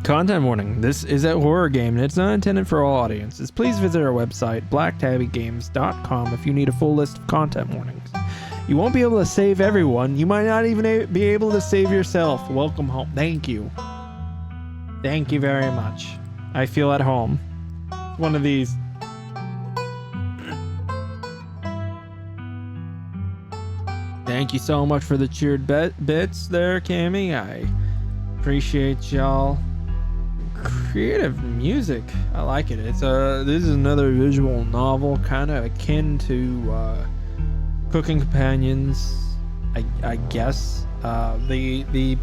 Content warning. This is a horror game and it's not intended for all audiences. Please visit our website, blacktabbygames.com, if you need a full list of content warnings. You won't be able to save everyone. You might not even be able to save yourself. Welcome home. Thank you. Thank you very much. I feel at home. One of these. Thank you so much for the cheered bits there, Cammy. I appreciate y'all. Creative music. I like it. This is another visual novel, kind of akin to Cooking Companions, I guess. The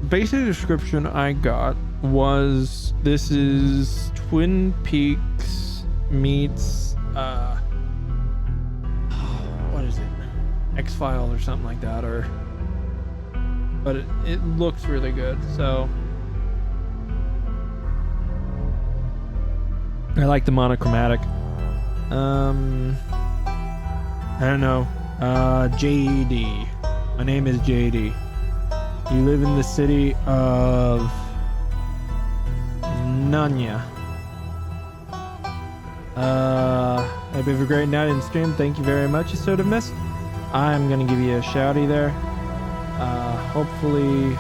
basic description I got was this is Twin Peaks meets what is it? X-Files or something like that, but it looks really good, so I like the monochromatic. I don't know. JD. My name is JD. You live in the city of Nanya. Hope you have a great night in stream. Thank you very much, you sort of missed. I'm gonna give you a shouty there. Hopefully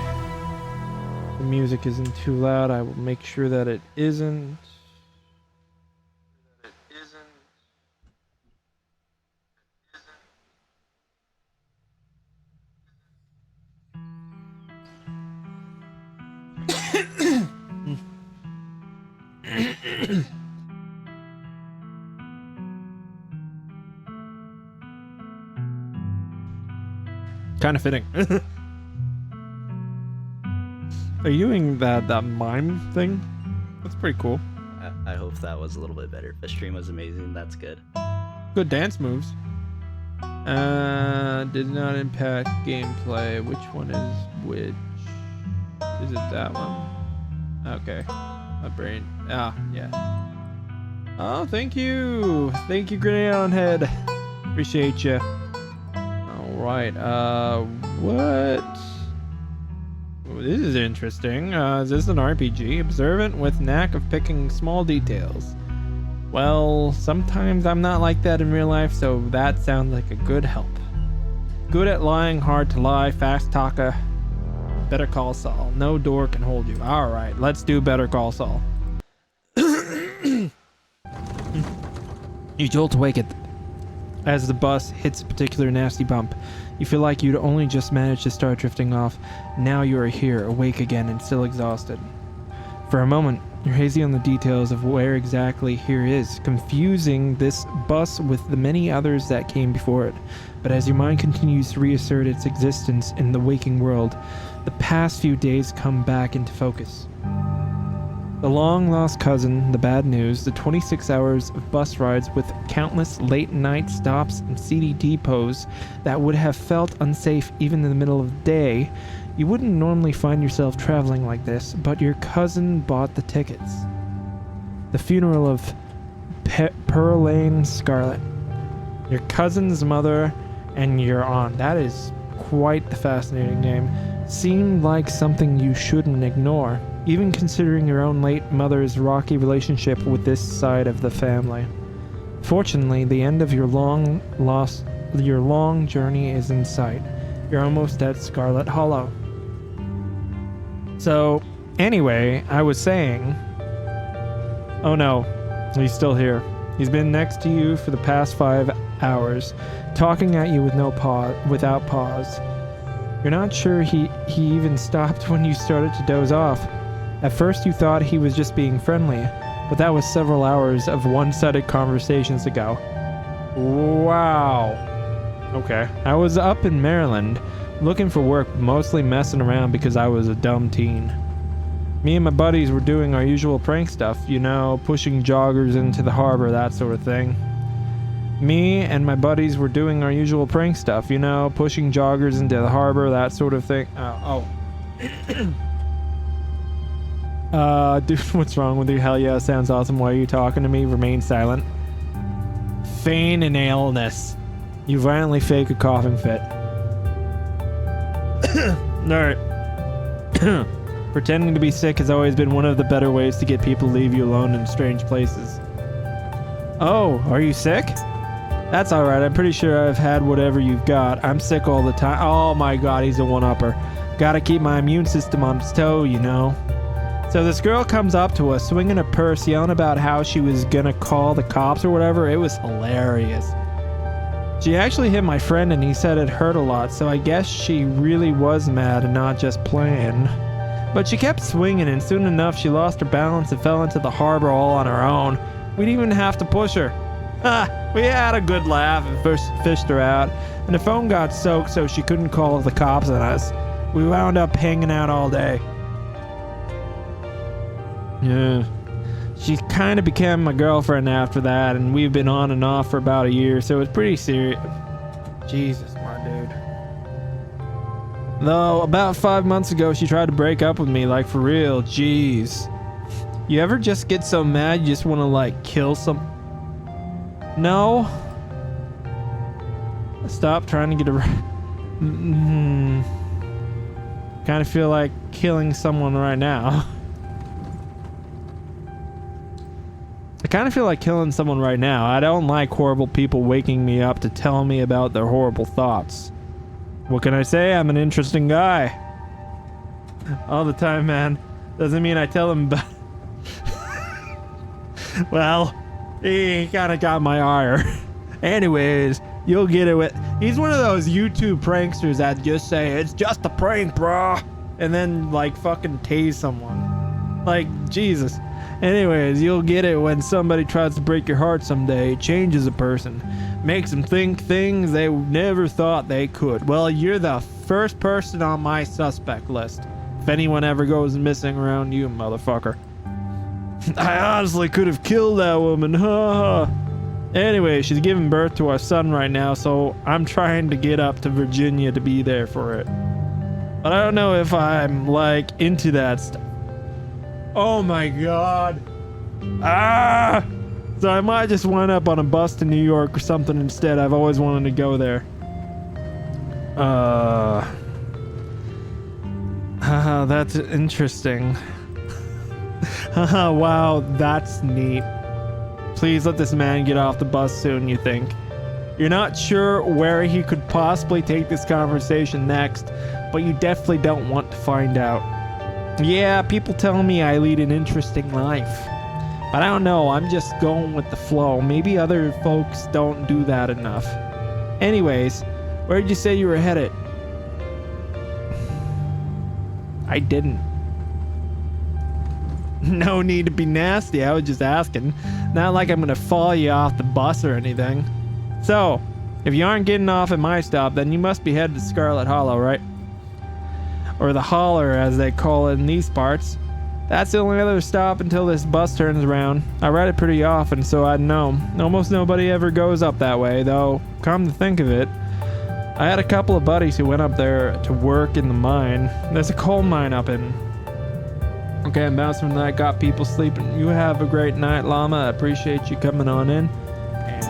the music isn't too loud. I will make sure that it isn't. Kind of fitting. Are you doing that mime thing? That's pretty cool. I hope that was a little bit better. The stream was amazing. That's good. Good dance moves. Did not impact gameplay. Which one is which? Is it that one? Okay. My brain. Ah, yeah. Oh, thank you. Thank you, Grenade on Head. Appreciate you. Alright, what? Ooh, this is interesting. Is this an RPG? Observant with knack of picking small details. Well, sometimes I'm not like that in real life, so that sounds like a good help. Good at lying, hard to lie, fast talker. Better Call Saul. No door can hold you. Alright, let's do Better Call Saul. You jolt awake as the bus hits a particular nasty bump. You feel like you'd only just managed to start drifting off. Now you are here, awake again and still exhausted. For a moment, you're hazy on the details of where exactly here is, confusing this bus with the many others that came before it. But as your mind continues to reassert its existence in the waking world, the past few days come back into focus. The long-lost cousin, the bad news, the 26 hours of bus rides with countless late-night stops and seedy depots that would have felt unsafe even in the middle of the day. You wouldn't normally find yourself traveling like this, but your cousin bought the tickets. The funeral of Pearlane Scarlet. Your cousin's mother and your aunt. That is quite the fascinating name. Seemed like something you shouldn't ignore, even considering your own late mother's rocky relationship with this side of the family. Fortunately, the end of your long journey is in sight. You're almost at Scarlet Hollow. So, anyway, I was saying... Oh no, he's still here. He's been next to you for the past 5 hours, talking at you with without pause. You're not sure he even stopped when you started to doze off. At first you thought he was just being friendly, but that was several hours of one-sided conversations ago. Wow. Okay. I was up in Maryland, looking for work, mostly messing around because I was a dumb teen. Me and my buddies were doing our usual prank stuff, you know, pushing joggers into the harbor, that sort of thing. Pushing joggers into the harbor, that sort of thing. Dude, what's wrong with you? Hell yeah, sounds awesome. Why are you talking to me? Remain silent. Feign an illness. You violently fake a coughing fit. Alright. Pretending to be sick has always been one of the better ways to get people to leave you alone in strange places. Oh, are you sick? That's alright, I'm pretty sure I've had whatever you've got. I'm sick all the time. Oh my god, he's a one-upper. Gotta keep my immune system on its toe, you know. So this girl comes up to us, swinging a purse, yelling about how she was gonna call the cops or whatever. It was hilarious. She actually hit my friend and he said it hurt a lot, so I guess she really was mad and not just playing. But she kept swinging and soon enough she lost her balance and fell into the harbor all on her own. We didn't even have to push her. We had a good laugh and first fished her out, and the phone got soaked so she couldn't call the cops on us. We wound up hanging out all day. Yeah. She kind of became my girlfriend after that, and we've been on and off for about a year, so it's pretty serious. Jesus, my dude. Though, about 5 months ago, she tried to break up with me, like for real. Jeez. You ever just get so mad you just want to, like, kill some... No. Stop trying to get around. Kind of feel like killing someone right now. I kind of feel like killing someone right now. I don't like horrible people waking me up to tell me about their horrible thoughts. What can I say? I'm an interesting guy. All the time, man. Doesn't mean I tell them about... Well... He kind of got my ire. Anyways, you'll get it with... He's one of those YouTube pranksters that just say, it's just a prank, bro. And then, like, fucking tase someone. Like, Jesus. Anyways, you'll get it when somebody tries to break your heart someday. Changes a person. Makes them think things they never thought they could. Well, you're the first person on my suspect list. If anyone ever goes missing around you, motherfucker. I honestly could have killed that woman, ha ha. Anyway, she's giving birth to our son right now, so I'm trying to get up to Virginia to be there for it. But I don't know if I'm, like, into that stuff. Oh my god. Ah! So I might just wind up on a bus to New York or something instead. I've always wanted to go there. Haha, that's interesting. Haha, wow, that's neat. Please let this man get off the bus soon, you think. You're not sure where he could possibly take this conversation next, but you definitely don't want to find out. Yeah, people tell me I lead an interesting life. But I don't know, I'm just going with the flow. Maybe other folks don't do that enough. Anyways, where did you say you were headed? I didn't. No need to be nasty, I was just asking. Not like I'm gonna fall you off the bus or anything. So, if you aren't getting off at my stop, then you must be headed to Scarlet Hollow, right? Or the holler as they call it in these parts. That's the only other stop until this bus turns around. I ride it pretty often, so I'd know. Almost nobody ever goes up that way, though, come to think of it, I had a couple of buddies who went up there to work in the mine. There's a coal mine up in... Okay, I'm bouncing from that, got people sleeping. You have a great night, Llama. I appreciate you coming on in. And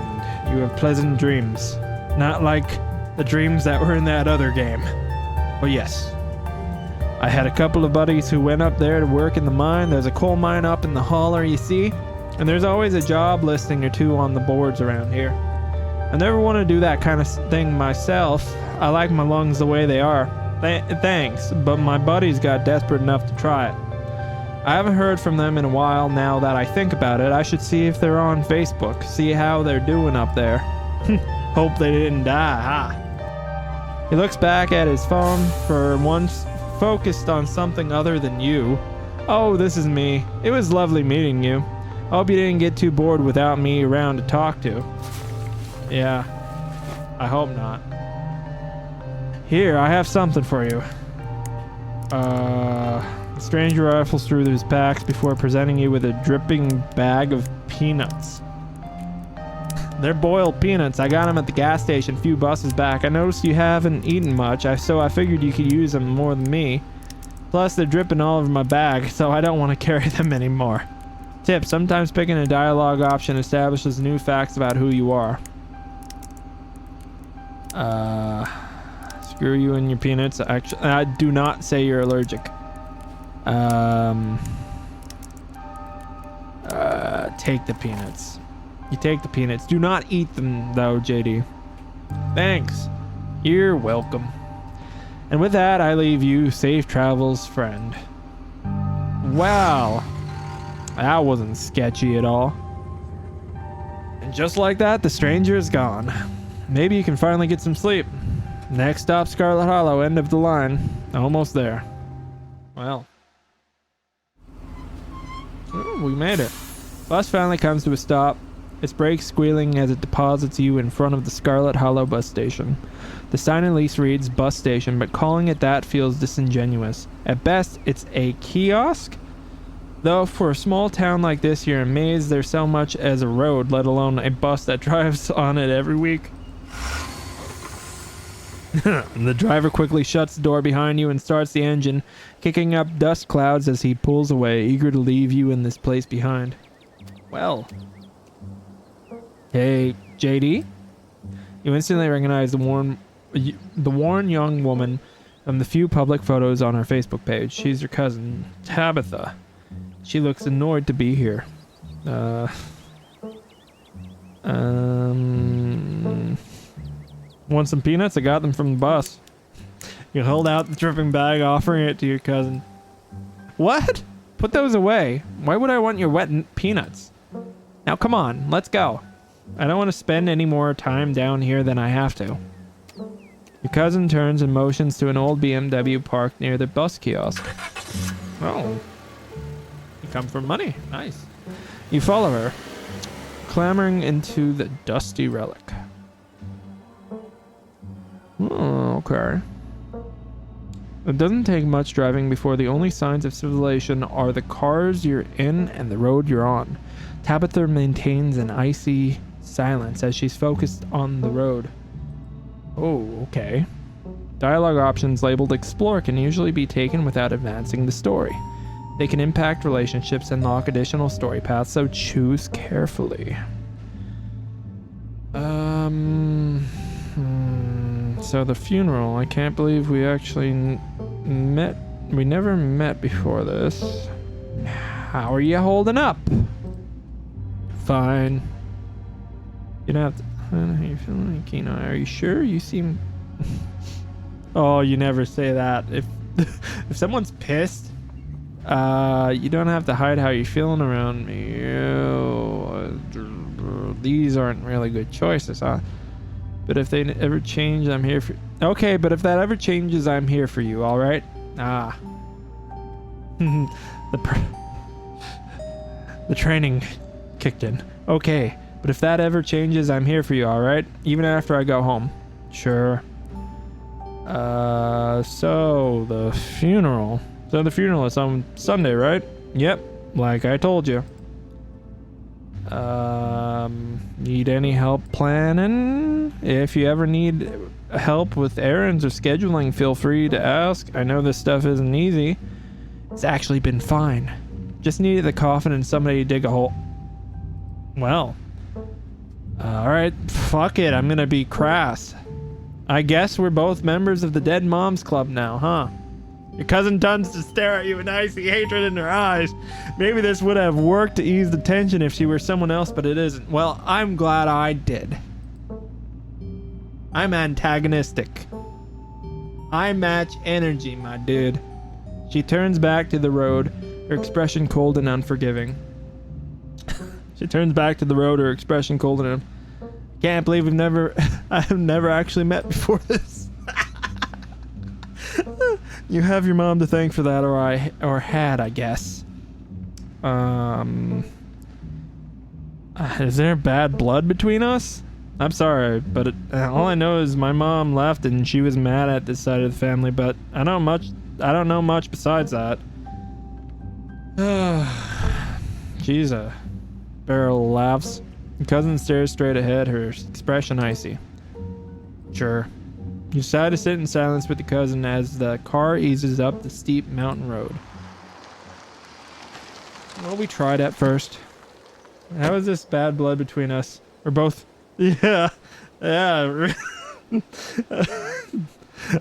you have pleasant dreams. Not like the dreams that were in that other game. But yes. I had a couple of buddies who went up there to work in the mine. There's a coal mine up in the holler, you see? And there's always a job listing or two on the boards around here. I never want to do that kind of thing myself. I like my lungs the way they are. Thanks, but my buddies got desperate enough to try it. I haven't heard from them in a while. Now that I think about it, I should see if they're on Facebook, see how they're doing up there. Hope they didn't die, huh? He looks back at his phone, for once focused on something other than you. Oh, this is me. It was lovely meeting you. Hope you didn't get too bored without me around to talk to. Yeah, I hope not. Here, I have something for you. The stranger rifles through his packs before presenting you with a dripping bag of peanuts. They're boiled peanuts. I got them at the gas station a few buses back. I noticed you haven't eaten much, so I figured you could use them more than me. Plus, they're dripping all over my bag, so I don't want to carry them anymore. Tip, sometimes picking a dialogue option establishes new facts about who you are. Screw you and your peanuts. Actually, do not say you're allergic. Take the peanuts. You take the peanuts. Do not eat them, though, JD. Thanks. You're welcome. And with that, I leave you safe travels, friend. Wow. That wasn't sketchy at all. And just like that, the stranger is gone. Maybe you can finally get some sleep. Next stop, Scarlet Hollow, end of the line. Almost there. Well. Ooh, we made it. Bus finally comes to a stop. Its brakes squealing as it deposits you in front of the Scarlet Hollow bus station. The sign at least reads bus station, but calling it that feels disingenuous. At best, it's a kiosk. Though for a small town like this, you're amazed there's so much as a road, let alone a bus that drives on it every week. The driver quickly shuts the door behind you and starts the engine, kicking up dust clouds as he pulls away, eager to leave you in this place behind. Well. Hey, JD? You instantly recognize the worn young woman from the few public photos on her Facebook page. She's your cousin, Tabitha. She looks annoyed to be here. Want some peanuts? I got them from the bus. You hold out the dripping bag, offering it to your cousin. What? Put those away. Why would I want your wet peanuts? Now come on, let's go. I don't want to spend any more time down here than I have to. Your cousin turns and motions to an old BMW parked near the bus kiosk. Oh. You come for money. Nice. You follow her, clambering into the dusty relic. Oh, okay. It doesn't take much driving before the only signs of civilization are the cars you're in and the road you're on. Tabitha maintains an icy silence as she's focused on the road. Oh, okay. Dialogue options labeled Explore can usually be taken without advancing the story. They can impact relationships and lock additional story paths, so choose carefully. So the funeral, I can't believe we actually met. We never met before this. How are you holding up? Fine. You don't have to. I don't know how you feeling, like, you know, are you sure? You seem. Oh, you never say that. If someone's pissed, you don't have to hide how you're feeling around me. These aren't really good choices, huh? But if they ever change, I'm here for. Okay, but if that ever changes, I'm here for you. All right? Ah. The training kicked in. Okay, but if that ever changes, I'm here for you. All right? Even after I go home. Sure. So the funeral. So the funeral is on Sunday, right? Yep, like I told you. Need any help planning? If you ever need help with errands or scheduling, feel free to ask. I know this stuff isn't easy. It's actually been fine. Just needed the coffin and somebody to dig a hole. Well. Alright, fuck it, I'm gonna be crass. I guess we're both members of the Dead Moms Club now, huh? Your cousin turns to stare at you with icy hatred in her eyes. Maybe this would have worked to ease the tension if she were someone else, but it isn't. Well, I'm glad I did. I'm antagonistic. I match energy, my dude. She turns back to the road, her expression cold and unforgiving. Her expression cold and can't believe I've never actually met before this. You have your mom to thank for that, or had, I guess. Is there bad blood between us? I'm sorry, but all I know is my mom left and she was mad at this side of the family, but I don't know much besides that. Jeez, Beryl laughs. Your cousin stares straight ahead, her expression icy. Sure. You decide to sit in silence with your cousin as the car eases up the steep mountain road. Well, we tried at first. How is this bad blood between us? We're both... Yeah.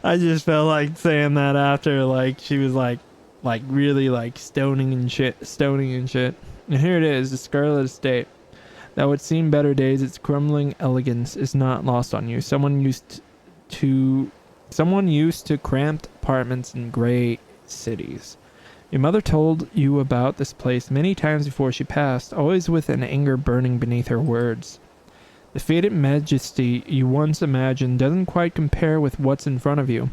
I just felt like saying that after, like, she was like, Like really like stoning and shit. And here it is, the Scarlet Estate. That would seem better days, its crumbling elegance is not lost on you. Someone used to cramped apartments in gray cities. Your mother told you about this place many times before she passed, always with an anger burning beneath her words. The faded majesty you once imagined doesn't quite compare with what's in front of you.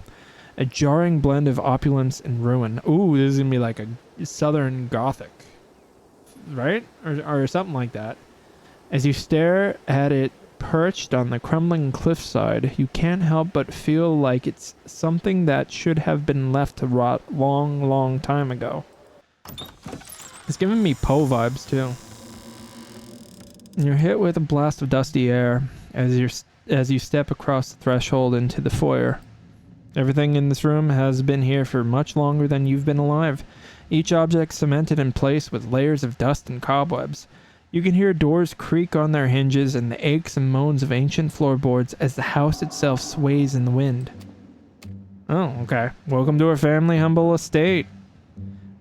A jarring blend of opulence and ruin. Ooh, this is going to be like a southern gothic. Right? Or something like that. As you stare at it perched on the crumbling cliffside, you can't help but feel like it's something that should have been left to rot long time ago. It's giving me Poe vibes too. You're hit with a blast of dusty air as you step across the threshold into the foyer. Everything in this room has been here for much longer than you've been alive. Each object cemented in place with layers of dust and cobwebs. You can hear doors creak on their hinges and the aches and moans of ancient floorboards as the house itself sways in the wind. Oh, okay. Welcome to our family humble estate.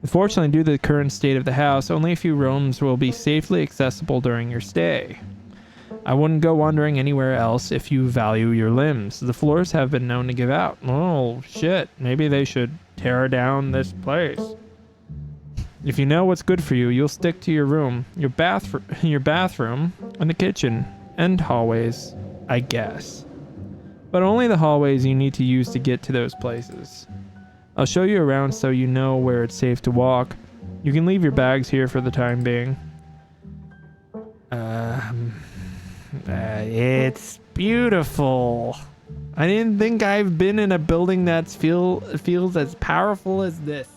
Unfortunately, due to the current state of the house, only a few rooms will be safely accessible during your stay. I wouldn't go wandering anywhere else if you value your limbs. The floors have been known to give out. Oh, shit. Maybe they should tear down this place. If you know what's good for you, you'll stick to your room, your bathroom, and the kitchen, and hallways, I guess. But only the hallways you need to use to get to those places. I'll show you around so you know where it's safe to walk. You can leave your bags here for the time being. It's beautiful. I didn't think I've been in a building that feels as powerful as this.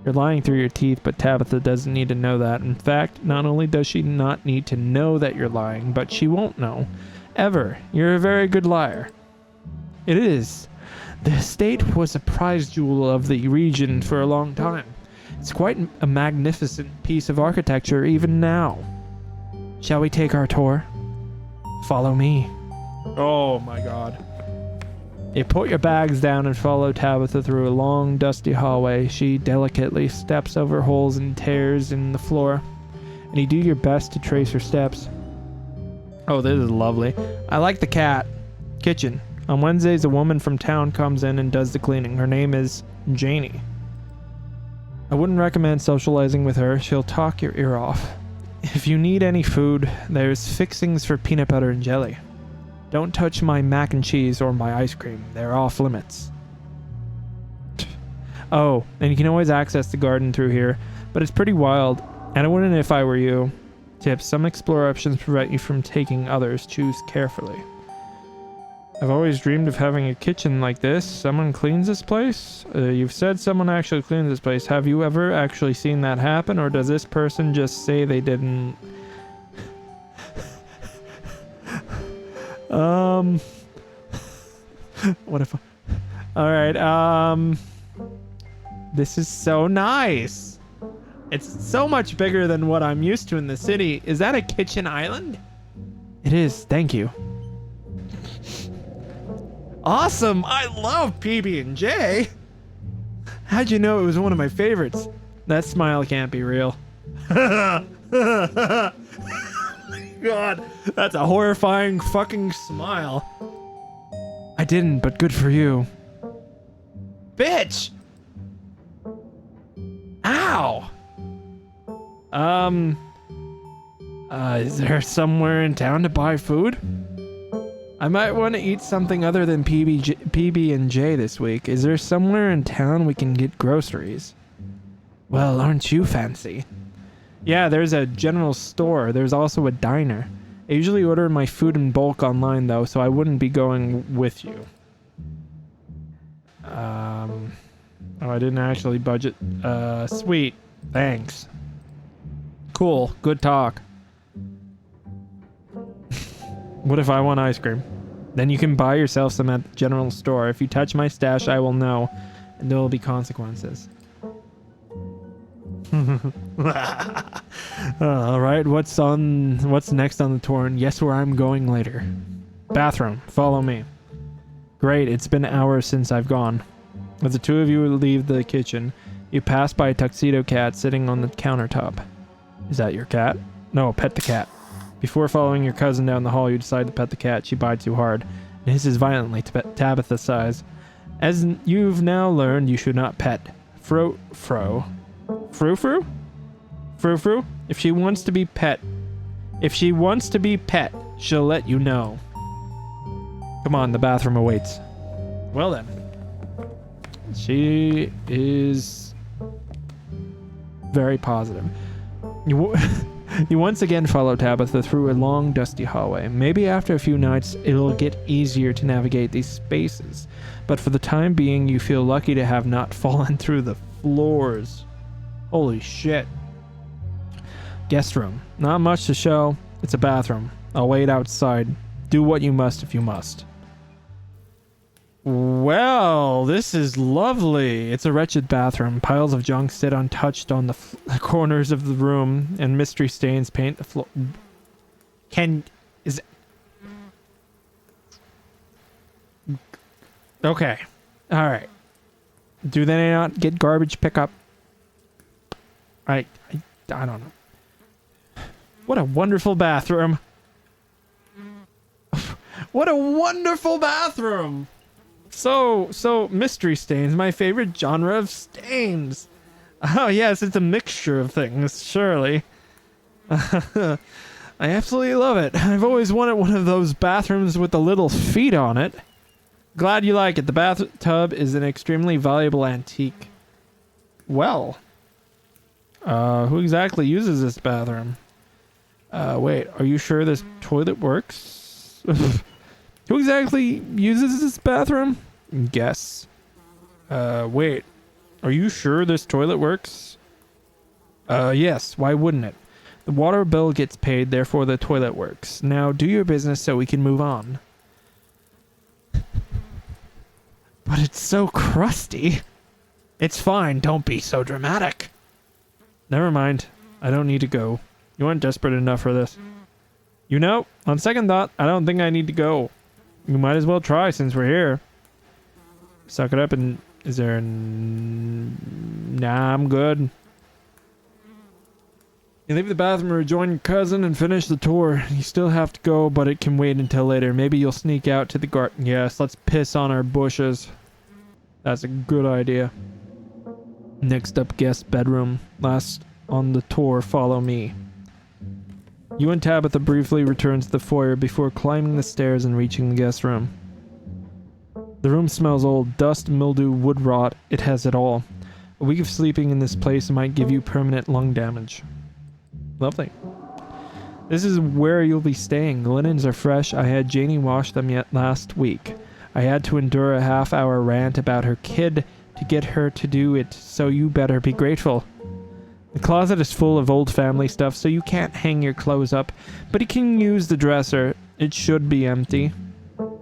You're lying through your teeth, but Tabitha doesn't need to know that. In fact, not only does she not need to know that you're lying, but she won't know. Ever. You're a very good liar. It is. The estate was a prize jewel of the region for a long time. It's quite a magnificent piece of architecture even now. Shall we take our tour? Follow me. Oh my god. You put your bags down and follow Tabitha through a long, dusty hallway. She delicately steps over holes and tears in the floor, and you do your best to trace her steps. Oh, this is lovely. I like the cat. Kitchen. On Wednesdays, a woman from town comes in and does the cleaning. Her name is Janie. I wouldn't recommend socializing with her. She'll talk your ear off. If you need any food, there's fixings for peanut butter and jelly. Don't touch my mac and cheese or my ice cream. They're off limits. Oh, and you can always access the garden through here, but it's pretty wild, and I wouldn't if I were you. Tips. Some explore options prevent you from taking others. Choose carefully. I've always dreamed of having a kitchen like this. Someone cleans this place? You've said someone actually cleans this place. Have you ever actually seen that happen, or does this person just say they didn't? What if Alright, this is so nice. It's so much bigger than what I'm used to in the city. Is that a kitchen island? It is, thank you. Awesome! I love PB&J! How'd you know it was one of my favorites? That smile can't be real. God, that's a horrifying fucking smile. I didn't, but good for you. Bitch! Ow! Is there somewhere in town to buy food? I might want to eat something other than PB&J this week. Is there somewhere in town we can get groceries? Well, aren't you fancy? Yeah, there's a general store. There's also a diner. I usually order my food in bulk online, though, so I wouldn't be going with you. Oh, I didn't actually budget. Sweet. Thanks. Cool. Good talk. What if I want ice cream? Then you can buy yourself some at the general store. If you touch my stash, I will know, and there will be consequences. Alright, what's next on the tour? And guess where I'm going later? Bathroom. Follow me. Great, it's been hours since I've gone. As the two of you leave the kitchen, You pass by a tuxedo cat sitting on the countertop. Is that your cat? No, pet the cat. Before following your cousin down the hall, you decide to pet the cat. She bites you hard and hisses violently. Tabitha sighs. As you've now learned, you should not pet. Frou-frou? Frou-frou? If she wants to be pet, she'll let you know. Come on, the bathroom awaits. Well then. She is very positive. You once again follow Tabitha through a long, dusty hallway. Maybe after a few nights, it'll get easier to navigate these spaces. But for the time being, you feel lucky to have not fallen through the floors. Holy shit. Guest room. Not much to show. It's a bathroom. I'll wait outside. Do what you must if you must. Well, this is lovely. It's a wretched bathroom. Piles of junk sit untouched on the corners of the room, and mystery stains paint the floor. Okay. Alright. Do they not get garbage pickup? I don't know. What a wonderful bathroom. What a wonderful bathroom. So mystery stains, my favorite genre of stains. Oh yes, it's a mixture of things, surely. I absolutely love it. I've always wanted one of those bathrooms with the little feet on it. Glad you like it. The bathtub is an extremely valuable antique. Well, who exactly uses this bathroom? Wait, are you sure this toilet works? Who exactly uses this bathroom? Guess. Wait. Are you sure this toilet works? Yes. Why wouldn't it? The water bill gets paid, therefore the toilet works. Now do your business so we can move on. But it's so crusty. It's fine. Don't be so dramatic. Never mind. I don't need to go. You aren't desperate enough for this. You know, on second thought, I don't think I need to go. You might as well try since we're here. Suck it up and... Is there Nah, I'm good. You leave the bathroom or rejoin your cousin and finish the tour. You still have to go, but it can wait until later. Maybe you'll sneak out to the garden. Yes, let's piss on our bushes. That's a good idea. Next up, guest bedroom. Last on the tour, follow me. You and Tabitha briefly return to the foyer before climbing the stairs and reaching the guest room. The room smells old. Dust, mildew, wood rot. It has it all. A week of sleeping in this place might give you permanent lung damage. Lovely. This is where you'll be staying. The linens are fresh. I had Janie wash them yet last week. I had to endure a half-hour rant about her kid to get her to do it, so you better be grateful. The closet is full of old family stuff, so you can't hang your clothes up, but you can use the dresser. It should be empty.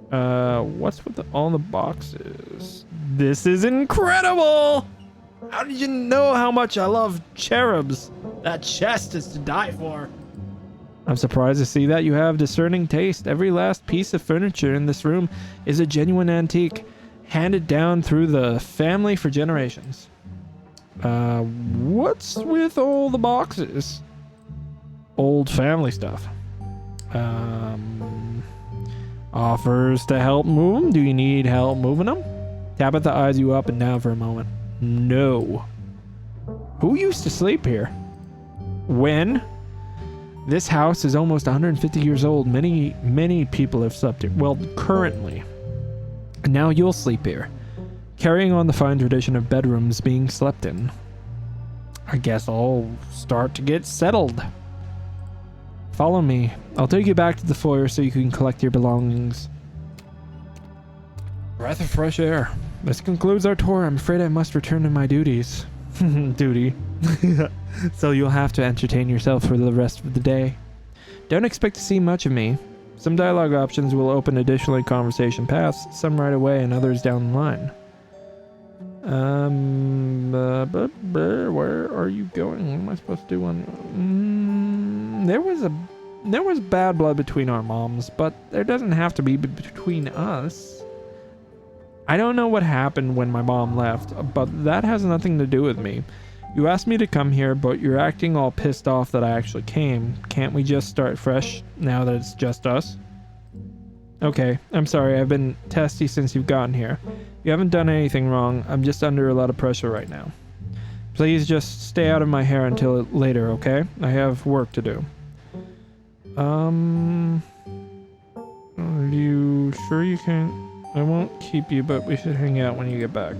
What's with all the boxes? This is incredible! How did you know how much I love cherubs? That chest is to die for. I'm surprised to see that you have discerning taste. Every last piece of furniture in this room is a genuine antique, handed down through the family for generations. What's with all the boxes? Old family stuff. Offers to help move them? Do you need help moving them? Tabitha eyes you up and down for a moment. No. Who used to sleep here? When? This house is almost 150 years old. Many people have slept here. Well, currently. And now you'll sleep here. Carrying on the fine tradition of bedrooms being slept in. I guess I'll start to get settled. Follow me. I'll take you back to the foyer so you can collect your belongings. Breath of fresh air. This concludes our tour. I'm afraid I must return to my duties. Duty. So you'll have to entertain yourself for the rest of the day. Don't expect to see much of me. Some dialogue options will open additional conversation paths, some right away and others down the line. Where are you going? What am I supposed to do on... There was bad blood between our moms, but there doesn't have to be between us. I don't know what happened when my mom left, but that has nothing to do with me. You asked me to come here, but you're acting all pissed off that I actually came. Can't we just start fresh now that it's just us? Okay, I'm sorry, I've been testy since you've gotten here. You haven't done anything wrong, I'm just under a lot of pressure right now. Please just stay out of my hair until later, okay? I have work to do. Are you sure you can? I won't keep you, but we should hang out when you get back.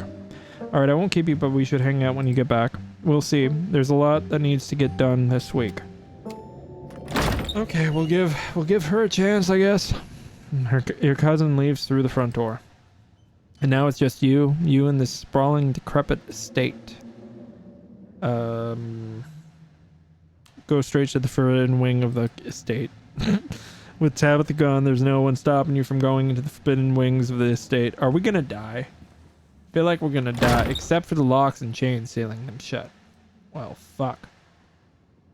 Alright, I won't keep you, but we should hang out when you get back. We'll see. There's a lot that needs to get done this week. Okay, we'll give her a chance, I guess. Your cousin leaves through the front door. And now it's just you and this sprawling, decrepit estate. Go straight to the forbidden wing of the estate. With Tabitha gone, there's no one stopping you from going into the forbidden wings of the estate. Are we gonna die? I feel like we're gonna die, except for the locks and chains sealing them shut. Well, fuck.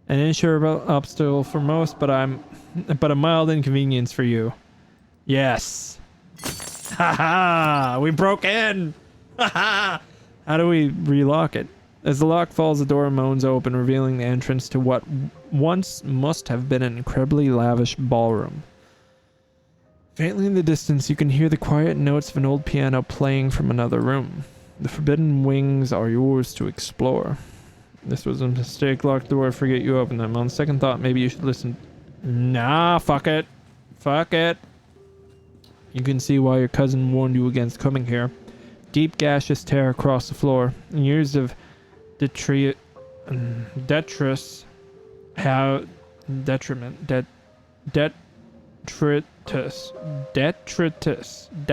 An insurable obstacle for most, but a mild inconvenience for you. Yes. Haha! We broke in! Haha! How do we relock it? As the lock falls, the door moans open, revealing the entrance to what once must have been an incredibly lavish ballroom. Faintly in the distance, you can hear the quiet notes of an old piano playing from another room. The forbidden wings are yours to explore. This was a mistake. Lock the door. Forget you opened them. On second thought, maybe you should listen. Nah, fuck it. Fuck it. You can see why your cousin warned you against coming here. Deep gaseous tear across the floor. Years of detritus have detritus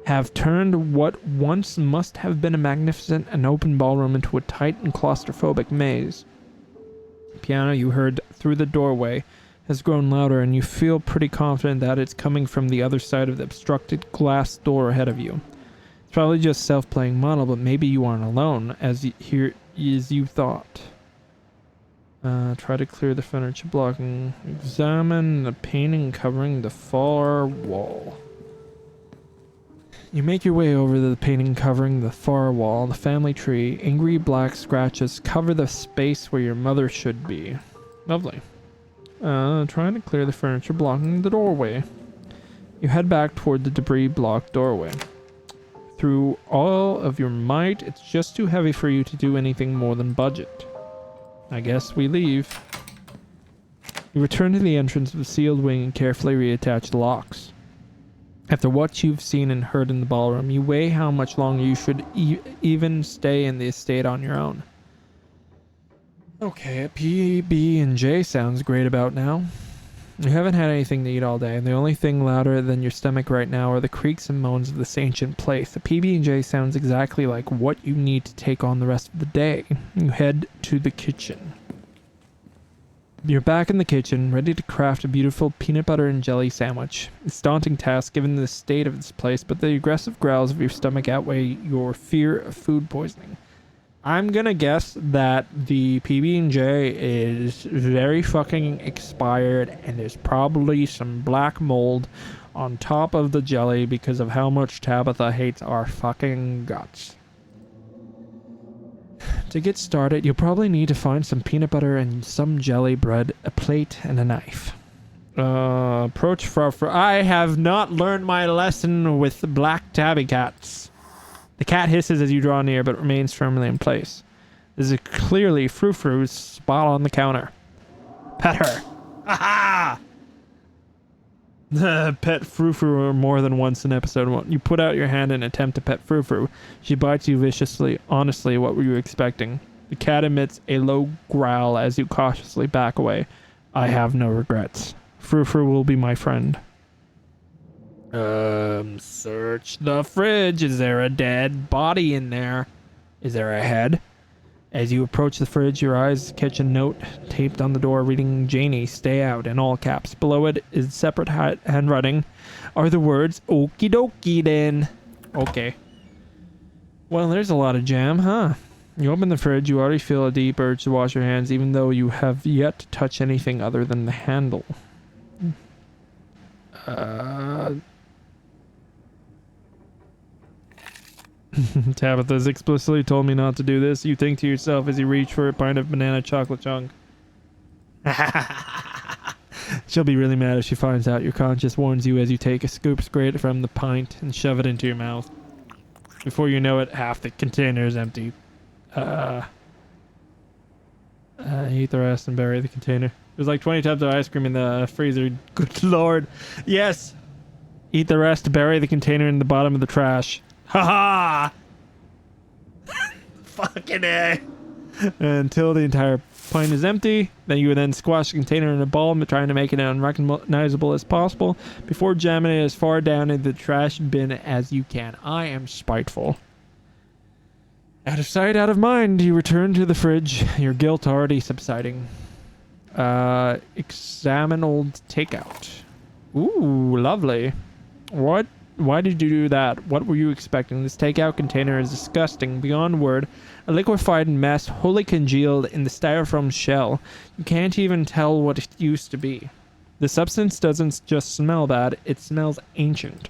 have turned what once must have been a magnificent and open ballroom into a tight and claustrophobic maze. The piano you heard through the doorway has grown louder, and you feel pretty confident that it's coming from the other side of the obstructed glass door ahead of you. It's probably just self-playing model, but maybe you aren't alone, as you thought. Try to clear the furniture blocking. Examine the painting covering the far wall. You make your way over the painting covering the far wall. The family tree. Angry black scratches cover the space where your mother should be. Lovely. Trying to clear the furniture blocking the doorway. You head back toward the debris-blocked doorway. Through all of your might, it's just too heavy for you to do anything more than budget. I guess we leave. You return to the entrance of the sealed wing and carefully reattach the locks. After what you've seen and heard in the ballroom, you weigh how much longer you should even stay in the estate on your own. Okay, PB&J sounds great about now. You haven't had anything to eat all day, and the only thing louder than your stomach right now are the creaks and moans of this ancient place. The PB&J sounds exactly like what you need to take on the rest of the day. You head to the kitchen. You're back in the kitchen, ready to craft a beautiful peanut butter and jelly sandwich. It's a daunting task given the state of this place, but the aggressive growls of your stomach outweigh your fear of food poisoning. I'm gonna guess that the PB&J is very fucking expired, and there's probably some black mold on top of the jelly because of how much Tabitha hates our fucking guts. To get started, you'll probably need to find some peanut butter and some jelly bread, a plate, and a knife. Approach for I have not learned my lesson with the black tabby cats. The cat hisses as you draw near, but remains firmly in place. This is clearly Frou-Frou's spot on the counter. Pet her. Aha! Pet Frou-Frou more than once in episode 1. You put out your hand and attempt to pet Frou-Frou. She bites you viciously. Honestly, what were you expecting? The cat emits a low growl as you cautiously back away. I have no regrets. Frou-Frou will be my friend. Search the fridge. Is there a dead body in there? Is there a head? As you approach the fridge, your eyes catch a note taped on the door reading, Janie, stay out, in all caps. Below it is separate handwriting are the words, okie dokie then. Okay. Well, there's a lot of jam, huh? You open the fridge, you already feel a deep urge to wash your hands, even though you have yet to touch anything other than the handle. Tabitha's explicitly told me not to do this. You think to yourself as you reach for a pint of banana chocolate chunk. She'll be really mad if she finds out. Your conscience warns you as you take a scoop straight from the pint and shove it into your mouth. Before you know it, half the container is empty. Eat the rest and bury the container. There's like 20 tubs of ice cream in the freezer. Good lord. Yes. Eat the rest, bury the container in the bottom of the trash. Ha ha! Fucking A. Until the entire pint is empty, then you would then squash the container in a ball, trying to make it unrecognizable as possible before jamming it as far down into the trash bin as you can. I am spiteful. Out of sight, out of mind, you return to the fridge, your guilt already subsiding. Examine old takeout. Ooh, lovely. What? Why did you do that? What were you expecting? This takeout container is disgusting, beyond word. A liquefied mess, wholly congealed in the styrofoam shell. You can't even tell what it used to be. The substance doesn't just smell bad, it smells ancient.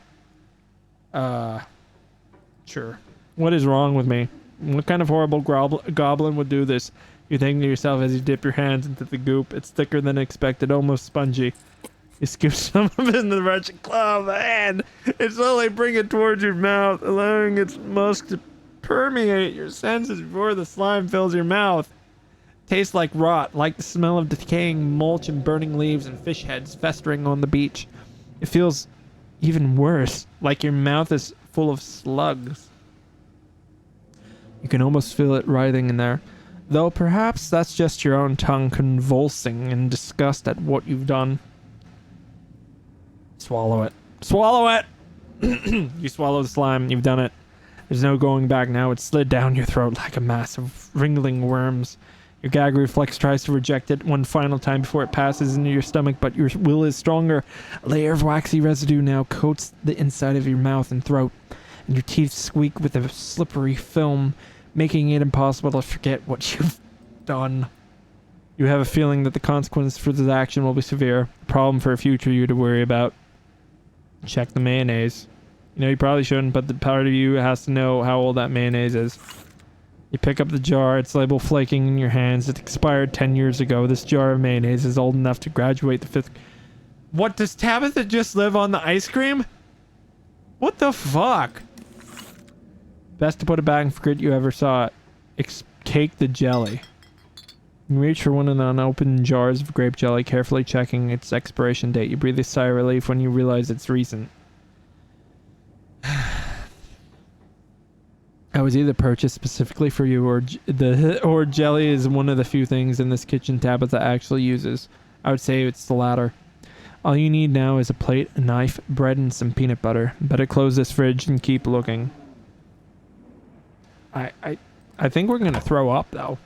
Sure. What is wrong with me? What kind of horrible goblin would do this? You think to yourself as you dip your hands into the goop. It's thicker than expected, almost spongy. You scoop some of it in the wretched claw of a hand and slowly bring it towards your mouth, allowing its musk to permeate your senses before the slime fills your mouth. Tastes like rot, like the smell of decaying mulch and burning leaves and fish heads festering on the beach. It feels even worse, like your mouth is full of slugs. You can almost feel it writhing in there. Though perhaps that's just your own tongue convulsing in disgust at what you've done. Swallow it. Swallow it! You swallow the slime. You've done it. There's no going back now. It's slid down your throat like a mass of wriggling worms. Your gag reflex tries to reject it one final time before it passes into your stomach, but your will is stronger. A layer of waxy residue now coats the inside of your mouth and throat, and your teeth squeak with a slippery film, making it impossible to forget what you've done. You have a feeling that the consequence for this action will be severe, a problem for a future you to worry about. Check the mayonnaise. You know, you probably shouldn't, but the part of you has to know how old that mayonnaise is. You pick up the jar, its label flaking in your hands. It expired 10 years ago. This jar of mayonnaise is old enough to graduate the 5th... What, does Tabitha just live on the ice cream? What the fuck? Best to put it back and forget you ever saw it. Take the jelly. You reach for one of the unopened jars of grape jelly, carefully checking its expiration date. You breathe a sigh of relief when you realize it's recent. I was either purchased specifically for you or jelly is one of the few things in this kitchen Tabitha actually uses. I would say it's the latter. All you need now is a plate, a knife, bread, and some peanut butter. Better close this fridge and keep looking. I think we're gonna throw up though.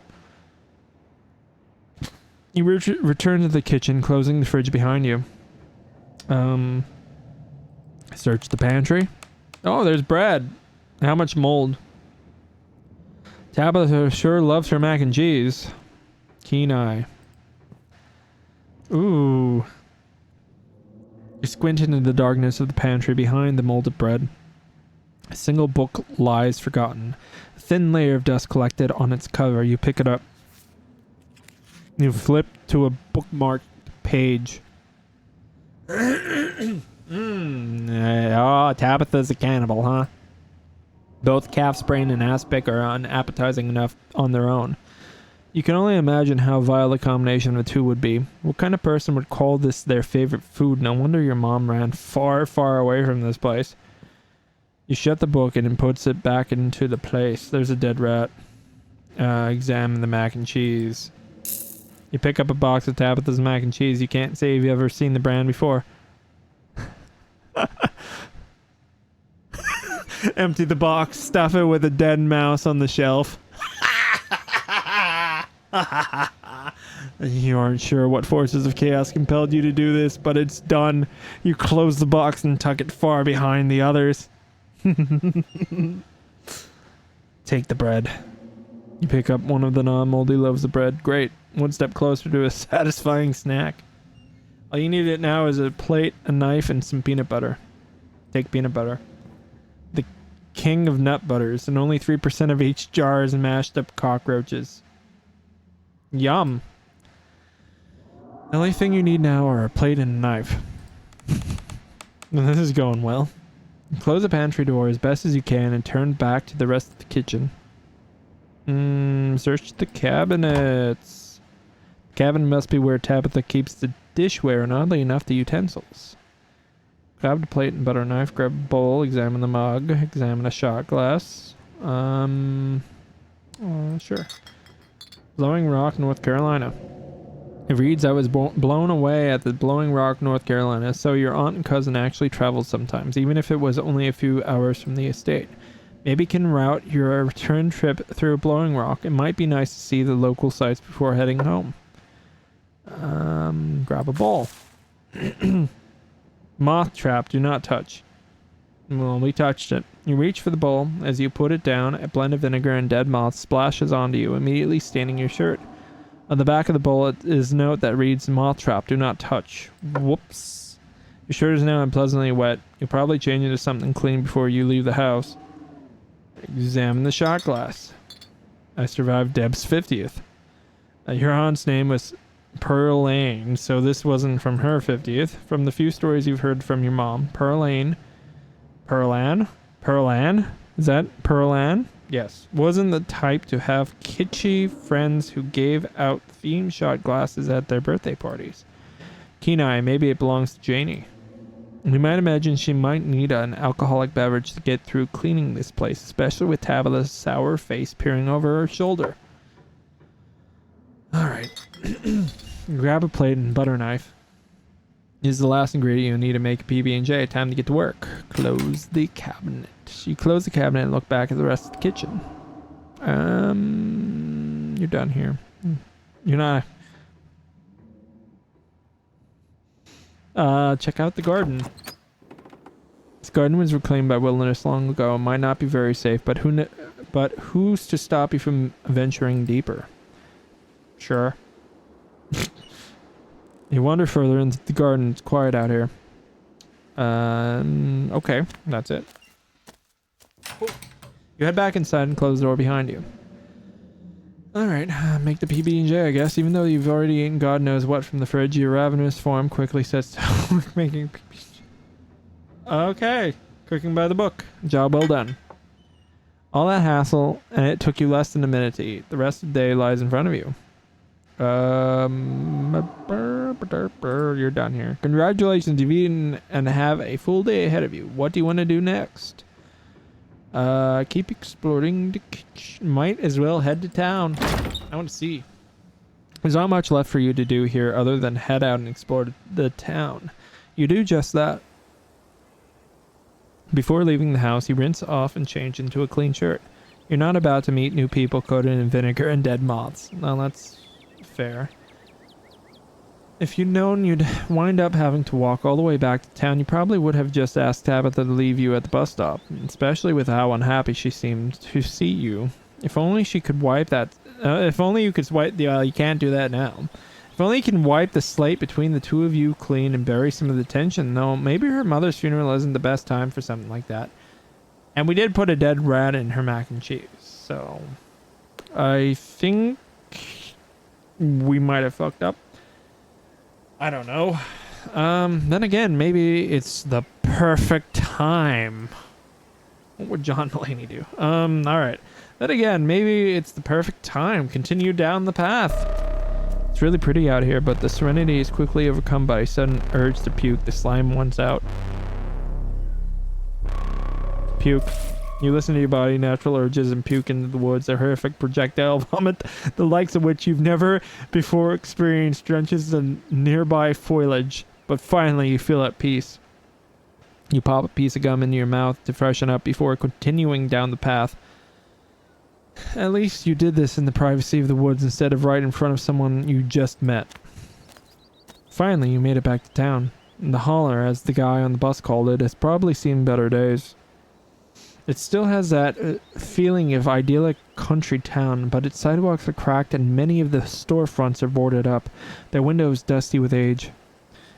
You return to the kitchen, closing the fridge behind you. Search the pantry. Oh, there's bread. How much mold? Tabitha sure loves her mac and cheese. Keen eye. Ooh. You squint into the darkness of the pantry behind the molded bread. A single book lies forgotten. A thin layer of dust collected on its cover. You pick it up. You flip to a bookmarked page. Oh, Tabitha's a cannibal, huh? Both calf's brain and aspic are unappetizing enough on their own. You can only imagine how vile a combination of the two would be. What kind of person would call this their favorite food? No wonder your mom ran far, far away from this place. You shut the book and puts it back into the place. There's a dead rat. Examine the mac and cheese. You pick up a box of Tabitha's mac and cheese. You can't say you've ever seen the brand before. Empty the box, stuff it with a dead mouse on the shelf. You aren't sure what forces of chaos compelled you to do this, but it's done. You close the box and tuck it far behind the others. Take the bread. You pick up one of the non-moldy loaves of bread. Great. One step closer to a satisfying snack. All you need now is a plate, a knife, and some peanut butter. Take peanut butter. The king of nut butters, and only 3% of each jar is mashed up cockroaches. Yum. The only thing you need now are a plate and a knife. This is going well. Close the pantry door as best as you can and turn back to the rest of the kitchen. Search the cabinets. The cabinet must be where Tabitha keeps the dishware and oddly enough the utensils. Grab the plate and butter knife, grab a bowl, examine the mug, examine a shot glass. Sure. Blowing Rock, North Carolina. It reads, I was blown away at the Blowing Rock, North Carolina, so your aunt and cousin actually traveled sometimes, even if it was only a few hours from the estate. Maybe can route your return trip through Blowing Rock. It might be nice to see the local sights before heading home. Grab a bowl. Moth trap, do not touch. Well, we touched it. You reach for the bowl. As you put it down, a blend of vinegar and dead moth splashes onto you, immediately staining your shirt. On the back of the bowl is a note that reads, moth trap, do not touch. Whoops. Your shirt is now unpleasantly wet. You'll probably change into something clean before you leave the house. Examine the shot glass. I survived Deb's 50th. Your aunt's name was Pearlane, so this wasn't from her 50th. From the few stories you've heard from your mom, Pearlan? Is that Pearlan? Yes. Wasn't the type to have kitschy friends who gave out theme shot glasses at their birthday parties. Kenai, maybe it belongs to Janie. We might imagine she might need an alcoholic beverage to get through cleaning this place, especially with Tabitha's sour face peering over her shoulder. Alright. Grab a plate and butter knife. This is the last ingredient you need to make a PB&J. Time to get to work. Close the cabinet. You close the cabinet and look back at the rest of the kitchen. You're done here. You're not... check out the garden. This garden was reclaimed by wilderness long ago. It might not be very safe, but who's to stop you from venturing deeper? Sure. You wander further into the garden. It's quiet out here. Okay, that's it. You head back inside and close the door behind you. Alright, make the PB&J, I guess. Even though you've already eaten God knows what from the fridge, your ravenous form quickly sets to work making PB&J. Okay, cooking by the book. Job well done. All that hassle, and it took you less than a minute to eat. The rest of the day lies in front of you. You're done here. Congratulations, you've eaten and have a full day ahead of you. What do you want to do next? Keep exploring the kitchen. Might as well head to town. I want to see. There's not much left for you to do here other than head out and explore the town. You do just that. Before leaving the house, you rinse off and change into a clean shirt. You're not about to meet new people coated in vinegar and dead moths. Well, that's fair. If you'd known you'd wind up having to walk all the way back to town, you probably would have just asked Tabitha to leave you at the bus stop, especially with how unhappy she seemed to see you. If only she could wipe that... if only you could swipe the... you can't do that now. If only you can wipe the slate between the two of you clean and bury some of the tension, though maybe her mother's funeral isn't the best time for something like that. And we did put a dead rat in her mac and cheese, so... I think... we might have fucked up. I don't know. Then again, maybe it's the perfect time. What would John Mulaney do? Alright. Then again, maybe it's the perfect time. Continue down the path. It's really pretty out here, but the serenity is quickly overcome by a sudden urge to puke. The slime wants out. Puke. You listen to your body, natural urges, and puke into the woods. A horrific projectile vomit, the likes of which you've never before experienced, drenches the nearby foliage. But finally, you feel at peace. You pop a piece of gum into your mouth to freshen up before continuing down the path. At least you did this in the privacy of the woods instead of right in front of someone you just met. Finally, you made it back to town. The holler, as the guy on the bus called it, has probably seen better days. It still has that feeling of idyllic country town, but its sidewalks are cracked and many of the storefronts are boarded up, their windows dusty with age.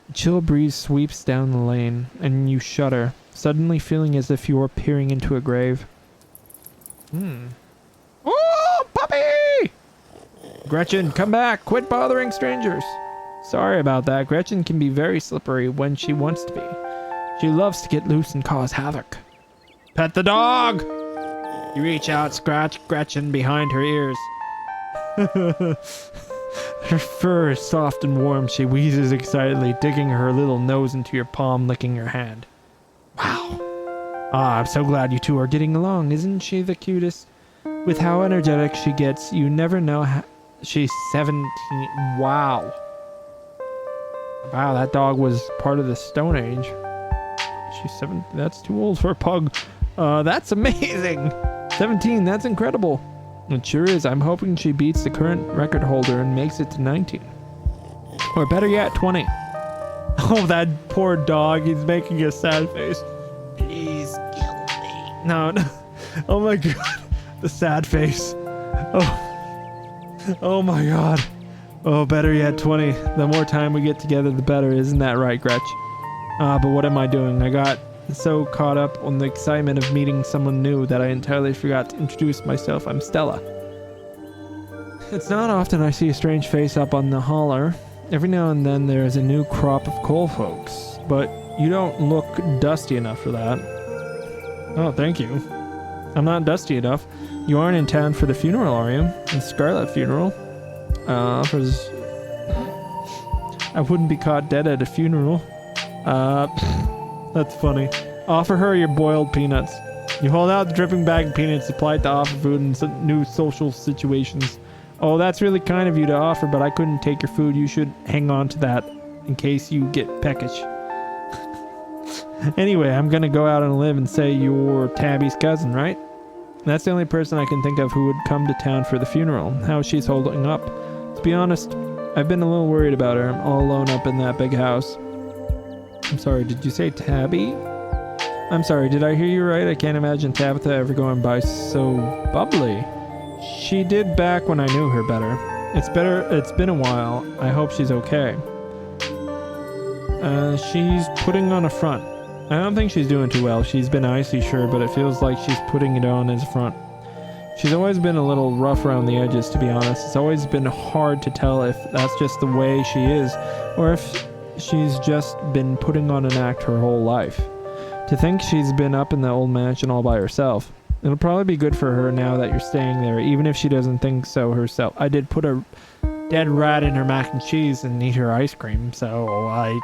A chill breeze sweeps down the lane, and you shudder. suddenly feeling as if you were peering into a grave. Oh, puppy! Gretchen, come back! Quit bothering strangers! Sorry about that. Gretchen can be very slippery when she wants to be. She loves to get loose and cause havoc. Pet the dog! You reach out, scratch Gretchen behind her ears. Her fur is soft and warm. She wheezes excitedly, digging her little nose into your palm, licking your hand. Wow. Ah, I'm so glad you two are getting along. Isn't she the cutest? With how energetic she gets, you never know how... She's 17. Wow. Wow, that dog was part of the Stone Age. She's 7. That's too old for a pug. That's amazing. 17, that's incredible. It sure is. I'm hoping she beats the current record holder and makes it to 19. Or better yet, 20. Oh, that poor dog. He's making a sad face. Please kill me. No. Oh my god. The sad face. Oh my god. Oh, better yet, 20. The more time we get together, the better. Isn't that right, Gretch? But what am I doing? I got so caught up on the excitement of meeting someone new that I entirely forgot to introduce myself. I'm Stella. It's not often I see a strange face up on the holler. Every now and then there is a new crop of coal folks, but you don't look dusty enough for that. Oh, thank you. I'm not dusty enough. You aren't in town for the funeral, are you? The Scarlet funeral. I wouldn't be caught dead at a funeral. That's funny. Offer her your boiled peanuts. You hold out the dripping bag of peanuts supplied to offer food in some new social situations. Oh, that's really kind of you to offer, but I couldn't take your food. You should hang on to that in case you get peckish. Anyway, I'm gonna go out on a limb and say you're Tabby's cousin, right? That's the only person I can think of who would come to town for the funeral. How she's holding up. To be honest, I've been a little worried about her. I'm all alone up in that big house. I'm sorry, did you say Tabby? I'm sorry, did I hear you right? I can't imagine Tabitha ever going by so bubbly. She did back when I knew her better. It's been a while. I hope she's okay. She's putting on a front. I don't think she's doing too well. She's been icy, sure, but it feels like she's putting it on as a front. She's always been a little rough around the edges, to be honest. It's always been hard to tell if that's just the way she is, or if she's just been putting on an act her whole life. To think she's been up in the old mansion all by herself. It'll probably be good for her now that you're staying there, even if she doesn't think so herself. I did put a dead rat in her mac and cheese and eat her ice cream, so I